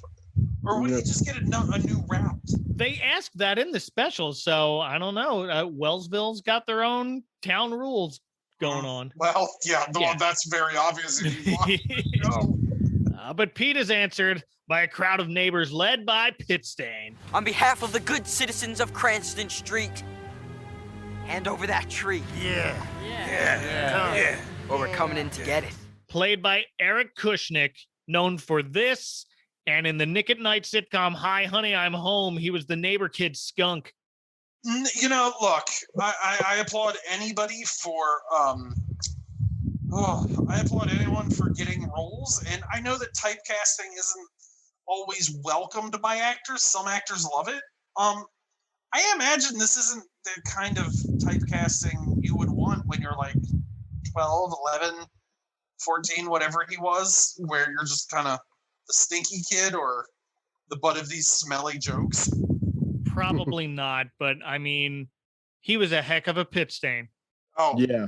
Speaker 3: Or would he just get a new route?
Speaker 1: They asked that in the special, so I don't know. Wellsville's got their own town rules going on.
Speaker 3: Well, yeah. That's very obvious. If you
Speaker 1: No. But Pete is answered by a crowd of neighbors led by Pitstain.
Speaker 18: On behalf of the good citizens of Cranston Street, hand over that tree.
Speaker 17: Yeah.
Speaker 18: Or we're coming in to get it.
Speaker 1: Played by Eric Kushnick, known for this, and in the Nick at Night sitcom Hi, Honey, I'm Home, he was the neighbor kid Skunk.
Speaker 3: You know, look, I applaud anybody for I applaud anyone for getting roles, and I know that typecasting isn't always welcomed by actors. Some actors love it. I imagine this isn't the kind of typecasting you would want when you're like 12, 11, 14, whatever he was, where you're just kind of the stinky kid or the butt of these smelly jokes.
Speaker 1: Probably not, but I mean, he was a heck of a Pitstain.
Speaker 3: Oh,
Speaker 2: yeah.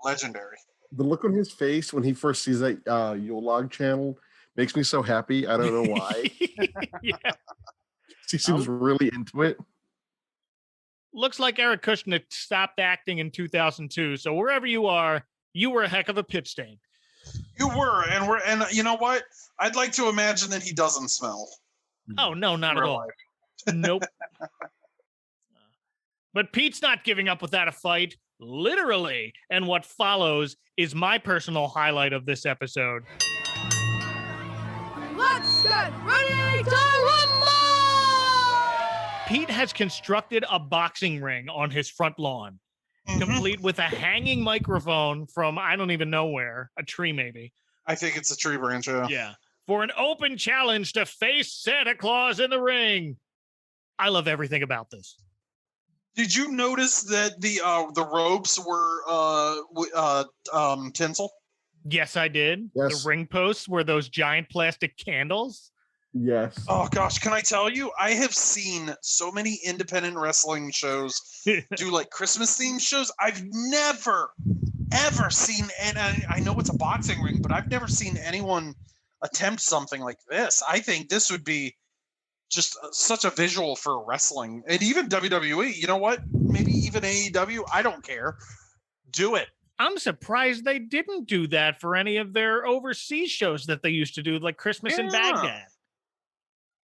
Speaker 3: Legendary.
Speaker 2: The look on his face when he first sees that Yule log channel makes me so happy. I don't know why.
Speaker 1: Yeah.
Speaker 2: He seems really into it.
Speaker 1: Looks like Eric Kushnick stopped acting in 2002, so wherever you are, you were a heck of a Pitstain.
Speaker 3: You were, and you know what? I'd like to imagine that he doesn't smell.
Speaker 1: Oh, no, not at all. Nope. But Pete's not giving up without a fight, literally. And what follows is my personal highlight of this episode.
Speaker 17: Let's get ready to rumble!
Speaker 1: Pete has constructed a boxing ring on his front lawn, complete with a hanging microphone from I don't even know where, a tree maybe.
Speaker 3: I think it's a tree branch, yeah.
Speaker 1: Yeah. For an open challenge to face Santa Claus in the ring. I love everything about this.
Speaker 3: Did you notice that the ropes were tinsel?
Speaker 1: Yes, I did.
Speaker 2: Yes.
Speaker 1: The ring posts were those giant plastic candles.
Speaker 2: Yes.
Speaker 3: Oh gosh, can I tell you? I have seen so many independent wrestling shows do like Christmas themed shows. I've never ever seen, and I know it's a boxing ring, but I've never seen anyone attempt something like this. I think this would be just such a visual for wrestling, and even WWE. You know what? Maybe even AEW. I don't care. Do it.
Speaker 1: I'm surprised they didn't do that for any of their overseas shows that they used to do, like Christmas in Baghdad.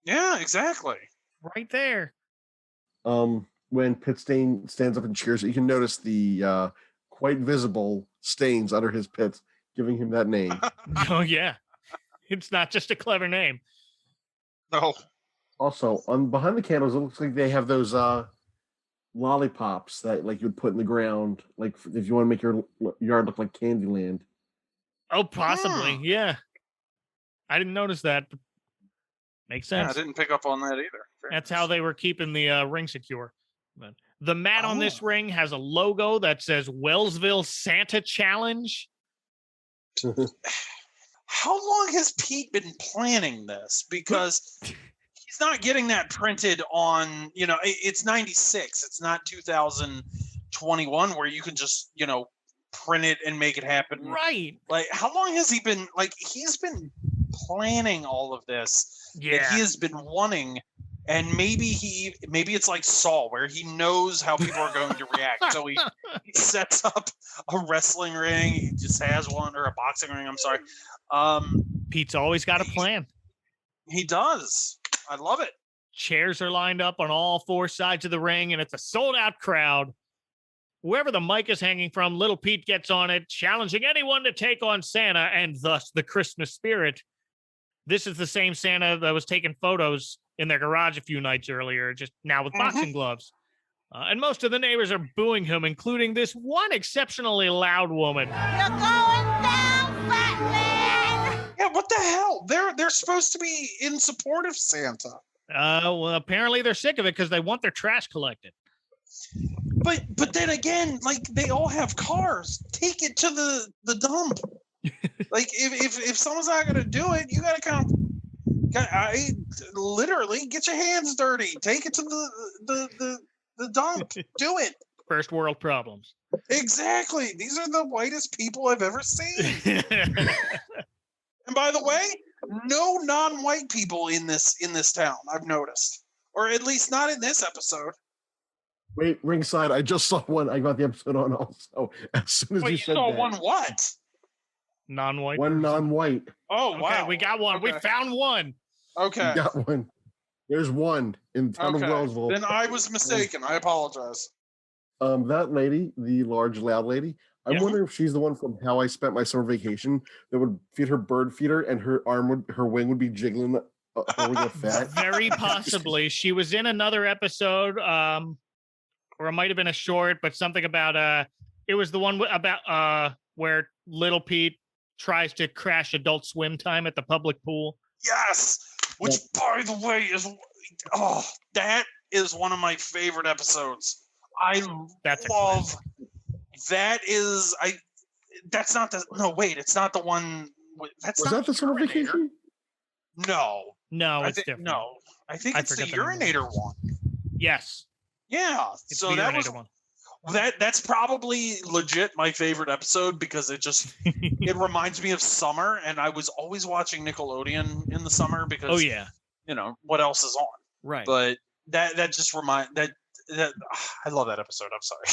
Speaker 3: Yeah, exactly.
Speaker 1: Right there.
Speaker 2: When Pitstain stands up and cheers, you can notice the quite visible stains under his pits, giving him that name.
Speaker 1: Oh, yeah. It's not just a clever name.
Speaker 3: No.
Speaker 2: Also, on behind the candles, it looks like they have those lollipops that like you would put in the ground, like if you want to make your yard look like Candyland.
Speaker 1: Oh, possibly. Yeah. I didn't notice that. But makes sense.
Speaker 3: Yeah, I didn't pick up on that either.
Speaker 1: That's how they were keeping the ring secure. But the mat on this ring has a logo that says Wellsville Santa Challenge.
Speaker 3: How long has Pete been planning this? Because he's not getting that printed on, it's 96. It's not 2021 where you can just, print it and make it happen.
Speaker 1: Right.
Speaker 3: Like, how long has he been, he's been planning all of this.
Speaker 1: Yeah.
Speaker 3: That he has been wanting. And maybe it's like Saw, where he knows how people are going to react. So he sets up a wrestling ring. He just has one, or a boxing ring. I'm sorry.
Speaker 1: Pete's always got a plan.
Speaker 3: He does. I love it.
Speaker 1: Chairs are lined up on all four sides of the ring, and it's a sold-out crowd. Wherever the mic is hanging from, Little Pete gets on it, challenging anyone to take on Santa and thus the Christmas spirit. This is the same Santa that was taking photos in their garage a few nights earlier, just now with boxing gloves. And most of the neighbors are booing him, including this one exceptionally loud woman.
Speaker 15: You're going down, fat man!
Speaker 3: Yeah, what the hell? They're supposed to be in support of Santa.
Speaker 1: Well, apparently they're sick of it because they want their trash collected.
Speaker 3: But then again, they all have cars. Take it to the dump. If someone's not gonna do it, you gotta literally get your hands dirty. Take it to the dump. Do it.
Speaker 1: First world problems.
Speaker 3: Exactly. These are the whitest people I've ever seen. And by the way, no non-white people in this town, I've noticed. Or at least not in this episode.
Speaker 2: Wait, ringside, I just saw one. I got the episode on also. As soon as you said
Speaker 3: saw
Speaker 2: that.
Speaker 3: one what?
Speaker 1: Non-white?
Speaker 2: One non-white.
Speaker 3: Oh,
Speaker 1: okay,
Speaker 3: wow.
Speaker 1: we got one.
Speaker 3: Okay.
Speaker 1: We found one.
Speaker 3: Okay.
Speaker 2: We got one. There's one in town of Wellsville.
Speaker 3: Then I was mistaken. I apologize.
Speaker 2: That lady, the large, loud lady, I'm wondering if she's the one from How I Spent My Summer Vacation that would feed her bird feeder and her wing would be jiggling fat.
Speaker 1: Very possibly. She was in another episode, or it might have been a short, but something about it was the one about where Little Pete tries to crash Adult Swim time at the public pool.
Speaker 3: Yes, which by the way that is one of my favorite episodes. That's that is that's not the it's not the one. That's
Speaker 2: was
Speaker 3: not
Speaker 2: that the summer vacation?
Speaker 3: No,
Speaker 1: it's different.
Speaker 3: No, I think it's the urinator one.
Speaker 1: Yes.
Speaker 3: Yeah.
Speaker 1: It's
Speaker 3: so
Speaker 1: the
Speaker 3: that
Speaker 1: urinator
Speaker 3: was
Speaker 1: one.
Speaker 3: That's probably legit my favorite episode because it just it reminds me of summer, and I was always watching Nickelodeon in the summer because what else is on,
Speaker 1: right?
Speaker 3: But that just that I love that episode. I'm sorry.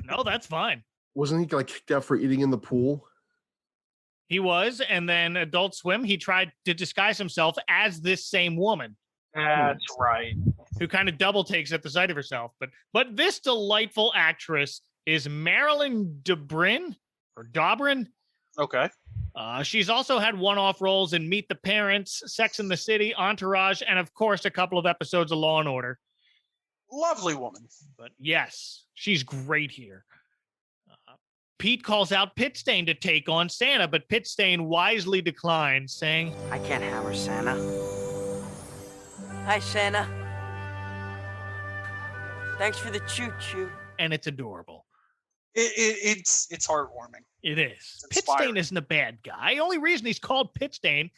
Speaker 1: No, that's fine.
Speaker 2: Wasn't he kicked out for eating in the pool?
Speaker 1: He was, and then Adult Swim, he tried to disguise himself as this same woman.
Speaker 3: That's right.
Speaker 1: Who kind of double takes at the sight of herself. But this delightful actress is Marilyn Dobrin.
Speaker 3: Okay.
Speaker 1: She's also had one-off roles in Meet the Parents, Sex and the City, Entourage, and of course a couple of episodes of Law and Order.
Speaker 3: Lovely woman.
Speaker 1: But yes, she's great here. Pete calls out Pitstain to take on Santa, but Pitstain wisely declines, saying,
Speaker 18: I can't hammer Santa. Hi, Santa. Thanks for the choo-choo.
Speaker 1: And it's adorable.
Speaker 3: It's heartwarming.
Speaker 1: It is.
Speaker 3: It's
Speaker 1: Pitstain isn't a bad guy. Only reason he's called Pitstain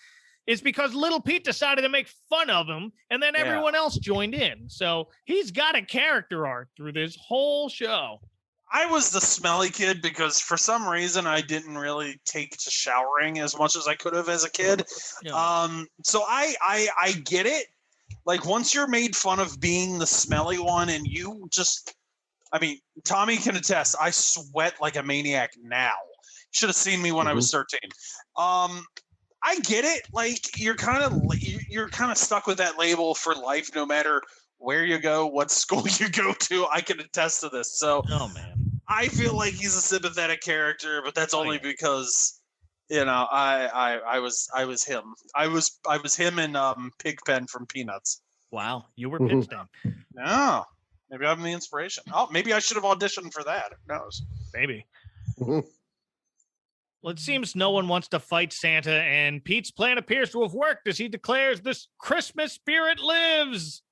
Speaker 1: is because Little Pete decided to make fun of him, and then everyone else joined in. So he's got a character arc through this whole show.
Speaker 3: I was the smelly kid because for some reason I didn't really take to showering as much as I could have as a kid.
Speaker 1: Yeah.
Speaker 3: So I get it. Like once you're made fun of being the smelly one and you just, Tommy can attest, I sweat like a maniac now. Should have seen me when I was 13. I get it. Like you're kind of stuck with that label for life, no matter where you go, what school you go to. I can attest to this. So,
Speaker 1: oh man,
Speaker 3: I feel like he's a sympathetic character, but that's only because, I was him. I was him in Pigpen from Peanuts.
Speaker 1: Wow, you were Pitstain.
Speaker 3: No. Maybe I'm the inspiration. Oh, maybe I should have auditioned for that. Who knows?
Speaker 1: Maybe. Well, it seems no one wants to fight Santa, and Pete's plan appears to have worked as he declares this Christmas spirit lives.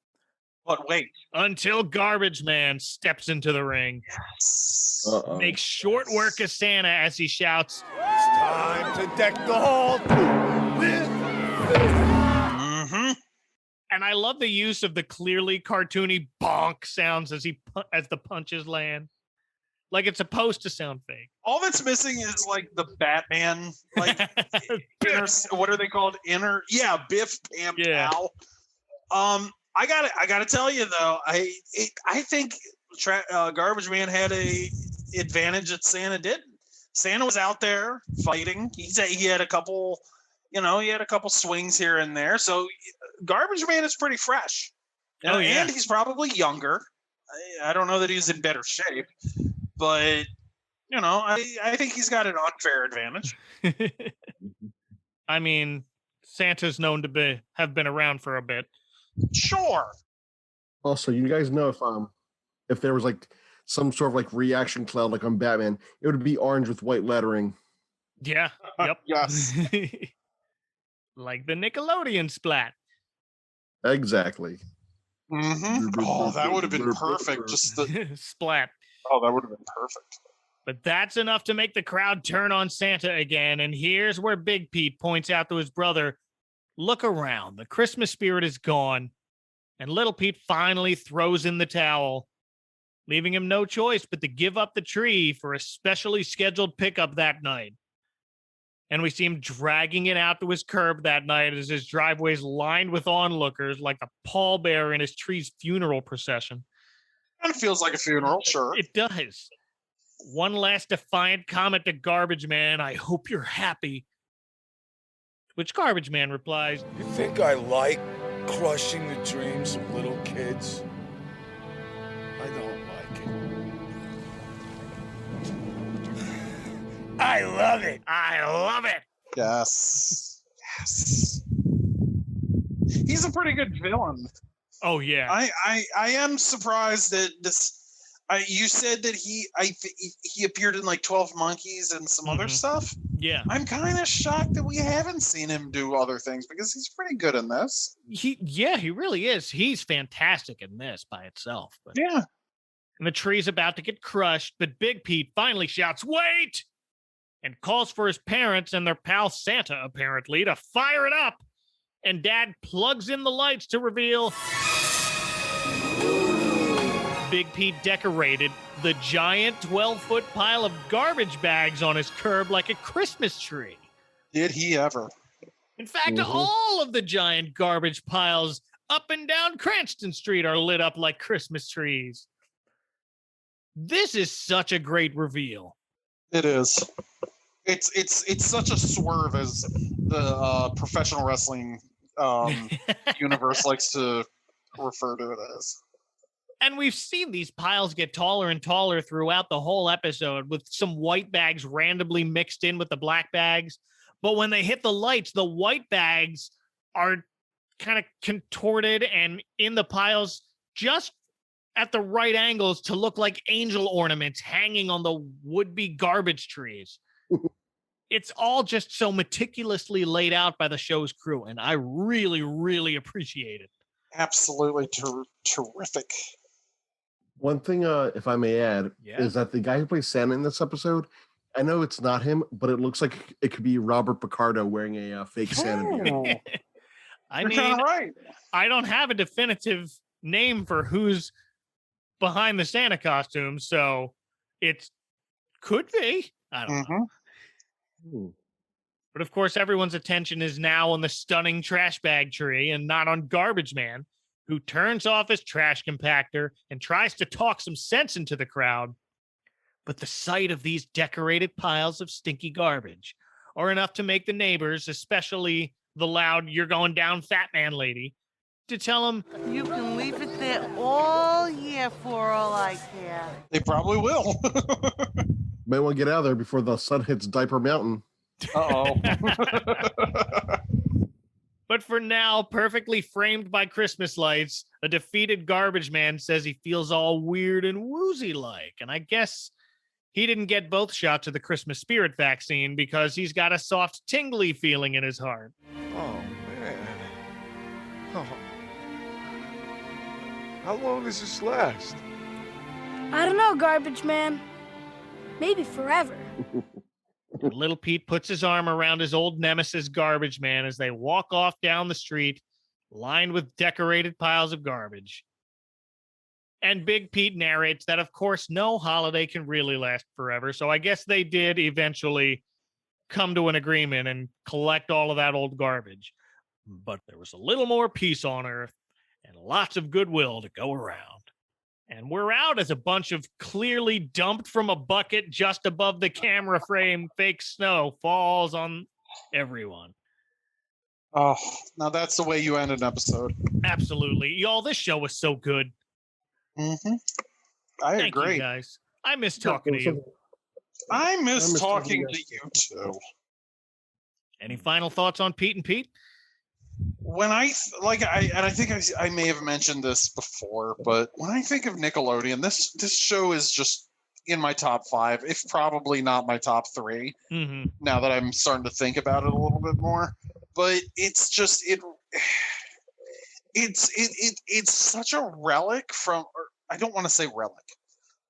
Speaker 3: But wait.
Speaker 1: Until Garbageman steps into the ring.
Speaker 3: Yes.
Speaker 1: Makes short work of Santa as he shouts,
Speaker 12: It's time to deck the hall with...
Speaker 1: And I love the use of the clearly cartoony bonk sounds as as the punches land. Like it's supposed to sound fake.
Speaker 3: All that's missing is like the Batman, like what are they called? Biff, Pam, Pow. I gotta tell you though, I think Garbage Man had a advantage that Santa didn't. Santa was out there fighting. He had a couple, swings here and there. So Garbage Man is pretty fresh. And he's probably younger. I don't know that he's in better shape, but I think he's got an unfair advantage.
Speaker 1: I mean, Santa's known to have been around for a bit.
Speaker 3: Sure.
Speaker 2: Also, you guys know if there was like some sort of like reaction cloud like on Batman, it would be orange with white lettering.
Speaker 1: Yeah. Yep.
Speaker 3: Yes.
Speaker 1: Like the Nickelodeon splat.
Speaker 2: Exactly.
Speaker 3: Oh, that would have been perfect. Just the
Speaker 1: splat.
Speaker 3: Oh, that would have been perfect.
Speaker 1: But that's enough to make the crowd turn on Santa again. And here's where Big Pete points out to his brother, look around. The Christmas spirit is gone. And Little Pete finally throws in the towel, leaving him no choice but to give up the tree for a specially scheduled pickup that night. And we see him dragging it out to his curb that night as his driveway is lined with onlookers like a pallbearer in his tree's funeral procession.
Speaker 3: Kind of feels like a funeral, sure.
Speaker 1: It does. One last defiant comment to Garbage Man, I hope you're happy. Which Garbage Man replies,
Speaker 12: You think I like crushing the dreams of little kids? I don't like it. I love it.
Speaker 1: I love it.
Speaker 3: Yes. Yes. He's a pretty good villain.
Speaker 1: Oh, yeah.
Speaker 3: I am surprised that this... you said that he appeared in like 12 Monkeys and some other stuff.
Speaker 1: Yeah.
Speaker 3: I'm kind of shocked that we haven't seen him do other things because he's pretty good in this.
Speaker 1: He really is. He's fantastic in this by itself. But...
Speaker 3: Yeah.
Speaker 1: And the tree's about to get crushed, but Big Pete finally shouts, wait! And calls for his parents and their pal Santa, apparently, to fire it up. And Dad plugs in the lights to reveal... Big Pete decorated the giant 12-foot pile of garbage bags on his curb like a Christmas tree.
Speaker 3: Did he ever?
Speaker 1: In fact, all of the giant garbage piles up and down Cranston Street are lit up like Christmas trees. This is such a great reveal.
Speaker 3: It is. It's such a swerve, as the professional wrestling universe likes to refer to it as.
Speaker 1: And we've seen these piles get taller and taller throughout the whole episode, with some white bags randomly mixed in with the black bags. But when they hit the lights, the white bags are kind of contorted and in the piles just at the right angles to look like angel ornaments hanging on the would-be garbage trees. It's all just so meticulously laid out by the show's crew, and I really, really appreciate it.
Speaker 3: Absolutely terrific.
Speaker 2: One thing, if I may add, is that the guy who plays Santa in this episode, I know it's not him, but it looks like it could be Robert Picardo wearing a fake Santa beard.
Speaker 1: I mean,
Speaker 3: right.
Speaker 1: I don't have a definitive name for who's behind the Santa costume, so it could be. I don't know. But of course, everyone's attention is now on the stunning trash bag tree and not on Garbage Man, who turns off his trash compactor and tries to talk some sense into the crowd. But the sight of these decorated piles of stinky garbage are enough to make the neighbors, especially the loud, you're going down fat man lady, to tell him,
Speaker 19: you can leave it there all year for all I care.
Speaker 3: They probably will.
Speaker 2: Might want to get out of there before the sun hits Diaper Mountain.
Speaker 3: Uh-oh.
Speaker 1: But for now, perfectly framed by Christmas lights, a defeated garbage man says he feels all weird and woozy-like. And I guess he didn't get both shots of the Christmas spirit vaccine because he's got a soft, tingly feeling in his heart.
Speaker 12: Oh, man. Oh. How long does this last?
Speaker 4: I don't know, Garbage Man. Maybe forever.
Speaker 1: And Little Pete puts his arm around his old nemesis, Garbage Man, as they walk off down the street, lined with decorated piles of garbage. And Big Pete narrates that, of course, no holiday can really last forever, so I guess they did eventually come to an agreement and collect all of that old garbage. But there was a little more peace on Earth and lots of goodwill to go around. And we're out as a bunch of clearly dumped from a bucket just above the camera frame fake snow falls on everyone.
Speaker 3: Oh, now that's the way you end an episode.
Speaker 1: Absolutely. Y'all, this show was so good.
Speaker 3: Mm-hmm. I
Speaker 1: Thank
Speaker 3: agree.
Speaker 1: you guys. I miss talking to you.
Speaker 3: I miss talking to you too.
Speaker 1: Any final thoughts on Pete and Pete?
Speaker 3: When I think I may have mentioned this before, but when I think of Nickelodeon, this show is just in my top 5, if probably not my top 3.
Speaker 1: Mm-hmm.
Speaker 3: Now that I'm starting to think about it a little bit more, but it's just it's such a relic from. Or I don't want to say relic,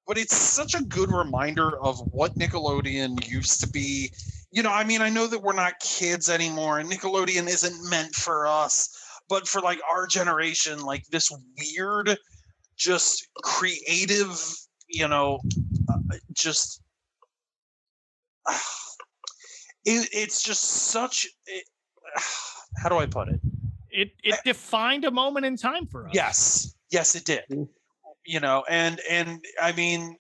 Speaker 3: but it's such a good reminder of what Nickelodeon used to be. You know, I mean, I know that we're not kids anymore and Nickelodeon isn't meant for us, but for like our generation, like this weird, just creative, you know, just, it's just such, how do I put it?
Speaker 1: It defined a moment in time for us.
Speaker 3: Yes, it did. You know, and I mean,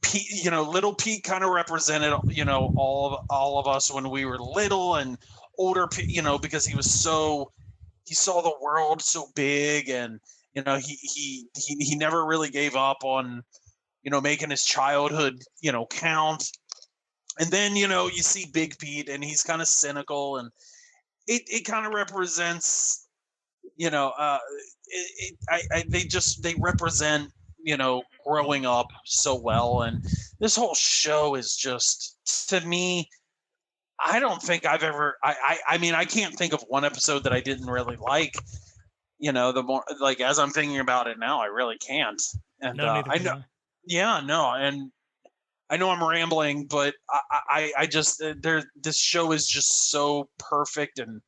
Speaker 3: Pete, you know, little Pete kind of represented, you know, all of us when we were little, and older Pete, you know, because he saw the world so big, and you know, he never really gave up on, you know, making his childhood, you know, count. And then, you know, you see Big Pete and he's kind of cynical, and it kind of represents, you know, they represent, you know, growing up so well. And this whole show is just, to me, I don't think I've ever, I mean, I can't think of one episode that I didn't really like, you know, the more, like, as I'm thinking about it now, I really can't. And I know, yeah, no. And I know I'm rambling, but I just, this show is just so perfect, and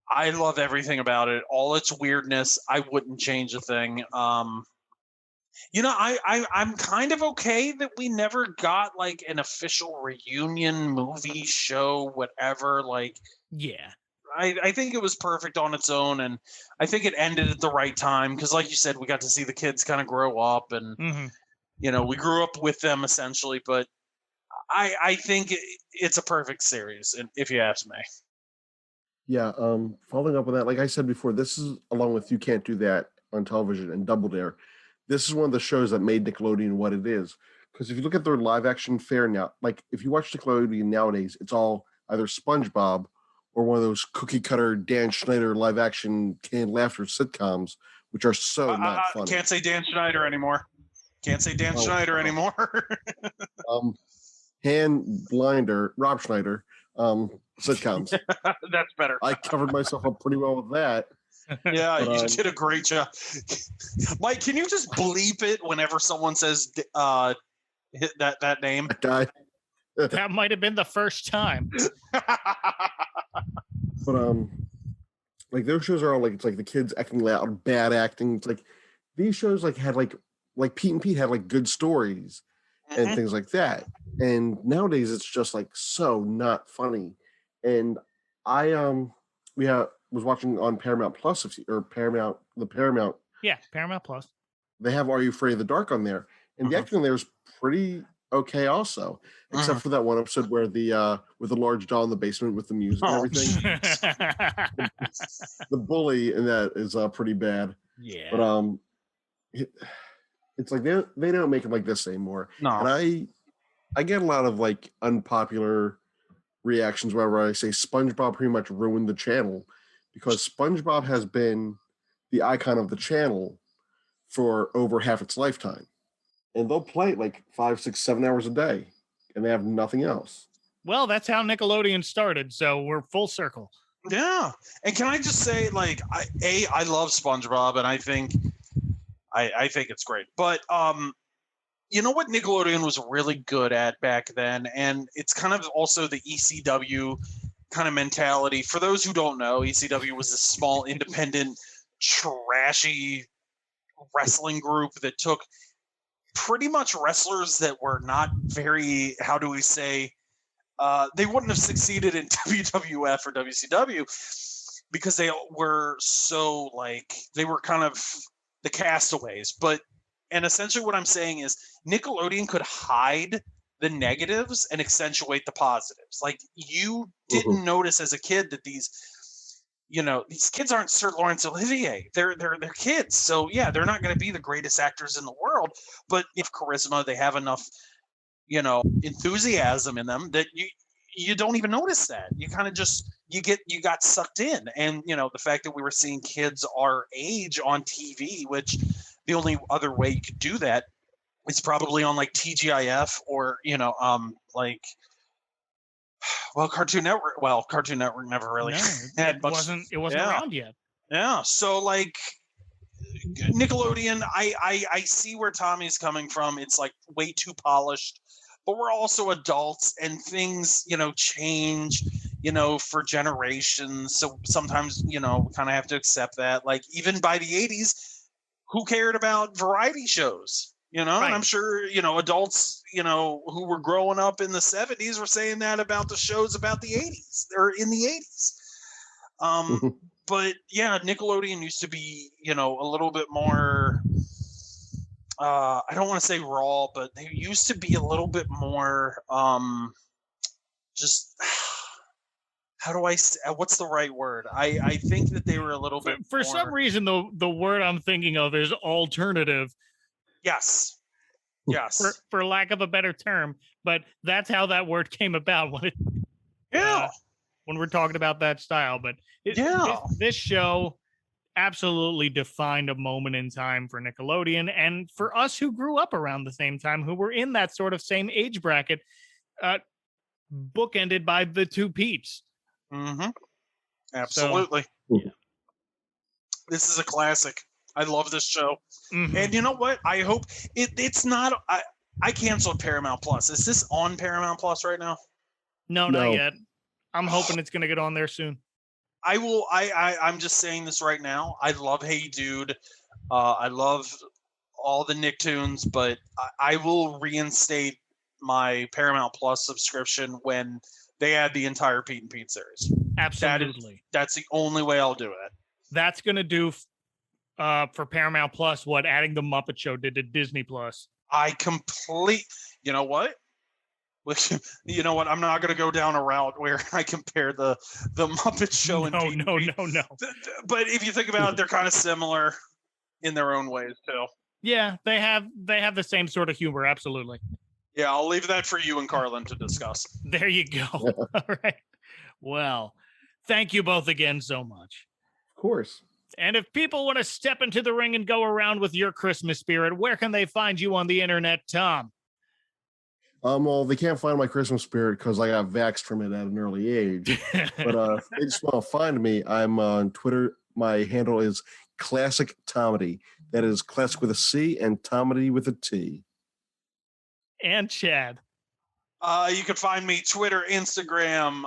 Speaker 3: I love everything about it. All its weirdness, I wouldn't change a thing. You know, I'm kind of okay that we never got like an official reunion movie show, whatever. Like,
Speaker 1: yeah,
Speaker 3: I think it was perfect on its own, and I think it ended at the right time because, like you said, we got to see the kids kind of grow up, and you know, we grew up with them essentially. But I think it's a perfect series, if you ask me.
Speaker 2: Yeah, following up on that, like I said before, this is, along with You Can't Do That on television and Double Dare, this is one of the shows that made Nickelodeon what it is. Because if you look at their live action fare now, like if you watch Nickelodeon nowadays, it's all either SpongeBob or one of those cookie cutter Dan Schneider live action canned laughter sitcoms, which are so not funny.
Speaker 3: Can't say Dan Schneider anymore.
Speaker 2: Hand blinder, Rob Schneider, sitcoms.
Speaker 3: That's better.
Speaker 2: I covered myself up pretty well with that.
Speaker 3: Yeah, but, you did a great job. Mike, can you just bleep it whenever someone says that name?
Speaker 1: That might have been the first time.
Speaker 2: But like those shows are all like, it's like the kids acting loud, bad acting. It's like these shows like had like Pete and Pete had like good stories and things like that. And nowadays it's just like so not funny. And I was watching on Paramount Plus Paramount.
Speaker 1: Yeah, Paramount Plus.
Speaker 2: They have Are You Afraid of the Dark on there, and the acting there is pretty okay also, except for that one episode where the with the large doll in the basement with the music and everything. The bully in that is pretty bad.
Speaker 1: Yeah,
Speaker 2: but it's like they don't make it like this anymore.
Speaker 3: No,
Speaker 2: and I get a lot of like unpopular reactions whenever I say SpongeBob pretty much ruined the channel, because SpongeBob has been the icon of the channel for over half its lifetime. And they'll play it like 5, 6, 7 hours a day, and they have nothing else.
Speaker 1: Well, that's how Nickelodeon started, so we're full circle.
Speaker 3: Yeah. And can I just say, like, I love SpongeBob, and I think it's great. But you know what Nickelodeon was really good at back then, and it's kind of also the ECW kind of mentality. For those who don't know, ECW was a small, independent, trashy wrestling group that took pretty much wrestlers that were not very, how do we say, they wouldn't have succeeded in WWF or WCW because they were so, like, they were kind of the castaways. And essentially what I'm saying is Nickelodeon could hide the negatives and accentuate the positives. Like, you didn't notice as a kid that these kids aren't Sir Laurence Olivier. They're kids. So yeah, they're not going to be the greatest actors in the world, but if charisma, they have enough, enthusiasm in them that you don't even notice that. You kind of just, you got sucked in. And, the fact that we were seeing kids our age on TV, which the only other way you could do that is probably on like TGIF or, Cartoon Network. Well, Cartoon Network never really had much.
Speaker 1: It wasn't around yet.
Speaker 3: Yeah. So like Nickelodeon, I see where Tommy's coming from. It's like way too polished, but we're also adults and things, change, for generations. So sometimes, we kind of have to accept that. Like even by the 80s, who cared about variety shows? Right. And I'm sure, adults, who were growing up in the 70s were saying that about the shows about the 80s or in the 80s. But yeah, Nickelodeon used to be, a little bit more, I don't want to say raw, but they used to be a little bit more, just, how do I, what's the right word? I think that they were a little bit
Speaker 1: for
Speaker 3: more,
Speaker 1: some reason, the word I'm thinking of is alternative.
Speaker 3: Yes.
Speaker 1: For lack of a better term, but that's how that word came about when we're talking about that style. But this show absolutely defined a moment in time for Nickelodeon and for us who grew up around the same time, who were in that sort of same age bracket, bookended by the two Pete's.
Speaker 3: Mm-hmm. Absolutely.
Speaker 1: So, yeah.
Speaker 3: This is a classic. I love this show.
Speaker 1: Mm-hmm.
Speaker 3: And you know what? I hope it's not. I canceled Paramount Plus. Is this on Paramount Plus right now?
Speaker 1: No, not yet. I'm hoping it's going to get on there soon.
Speaker 3: I will. I'm just saying this right now. I love Hey Dude. I love all the Nicktoons, but I will reinstate my Paramount Plus subscription when they add the entire Pete and Pete series.
Speaker 1: Absolutely.
Speaker 3: That's the only way I'll do it.
Speaker 1: That's going to do for Paramount Plus what adding the Muppet Show did to Disney Plus.
Speaker 3: You know what? You know what? I'm not going to go down a route where I compare the Muppet Show and
Speaker 1: No.
Speaker 3: But if you think about it, they're kind of similar in their own ways too.
Speaker 1: Yeah, they have the same sort of humor. Absolutely.
Speaker 3: Yeah, I'll leave that for you and Carlin to discuss.
Speaker 1: There you go. All right. Well, thank you both again so much.
Speaker 2: Of course.
Speaker 1: And if people want to step into the ring and go around with your Christmas spirit, where can they find you on the internet, Tom?
Speaker 2: Well, they can't find my Christmas spirit because I got vaxxed from it at an early age. But if they just want to find me, I'm on Twitter. My handle is Classic Tomedy. That is classic with a C and Tomedy with a T.
Speaker 1: And Chad.
Speaker 3: You can find me Twitter, Instagram,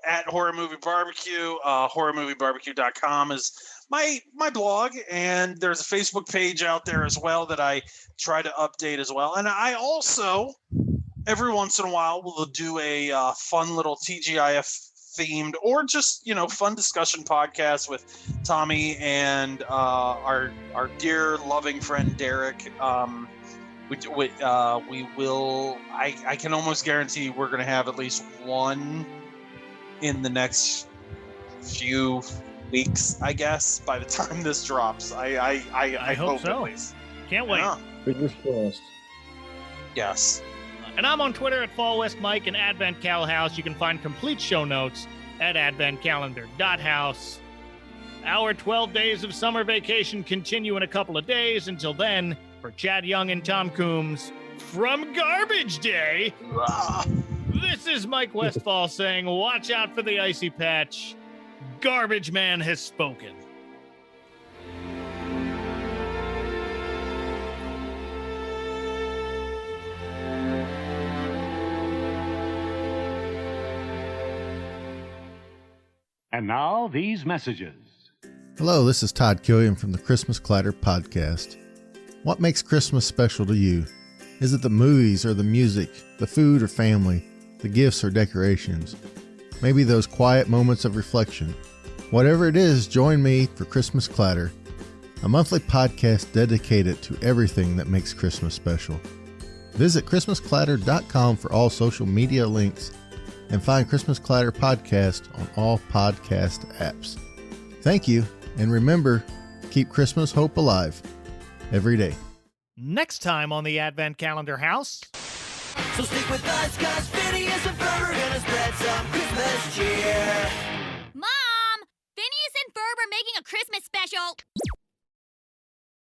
Speaker 3: at Horror Movie Barbecue. HorrorMovieBarbecue.com is my blog, and there's a Facebook page out there as well that I try to update as well. And I also, every once in a while, will do a fun little TGIF themed or just fun discussion podcast with Tommy and our dear loving friend Derek. We will. I can almost guarantee we're going to have at least one in the next few weeks, I guess, by the time this drops. I hope so. At least.
Speaker 1: Can't wait.
Speaker 3: Yeah.
Speaker 2: Fingers crossed.
Speaker 3: Yes.
Speaker 1: And I'm on Twitter at FallWestMike and Advent Cal House. You can find complete show notes at adventcalendar.house. Our 12 days of summer vacation continue in a couple of days. Until then, for Chad Young and Tom Coombs, from Garbage Day, this is Mike Westfall saying, watch out for the icy patch. Garbageman has spoken.
Speaker 13: And now, these messages.
Speaker 20: Hello, this is Todd Killian from the Christmas Clatter podcast. What makes Christmas special to you? Is it the movies or the music, the food or family, the gifts or decorations? Maybe those quiet moments of reflection. Whatever it is, join me for Christmas Clatter, a monthly podcast dedicated to everything that makes Christmas special. Visit ChristmasClatter.com for all social media links and find Christmas Clatter Podcast on all podcast apps. Thank you, and remember, keep Christmas hope alive every day.
Speaker 1: Next time on the Advent Calendar House.
Speaker 21: So stick with us, cause Phineas and Ferb are gonna spread some Christmas cheer.
Speaker 22: Mom! Phineas and Ferb are making a Christmas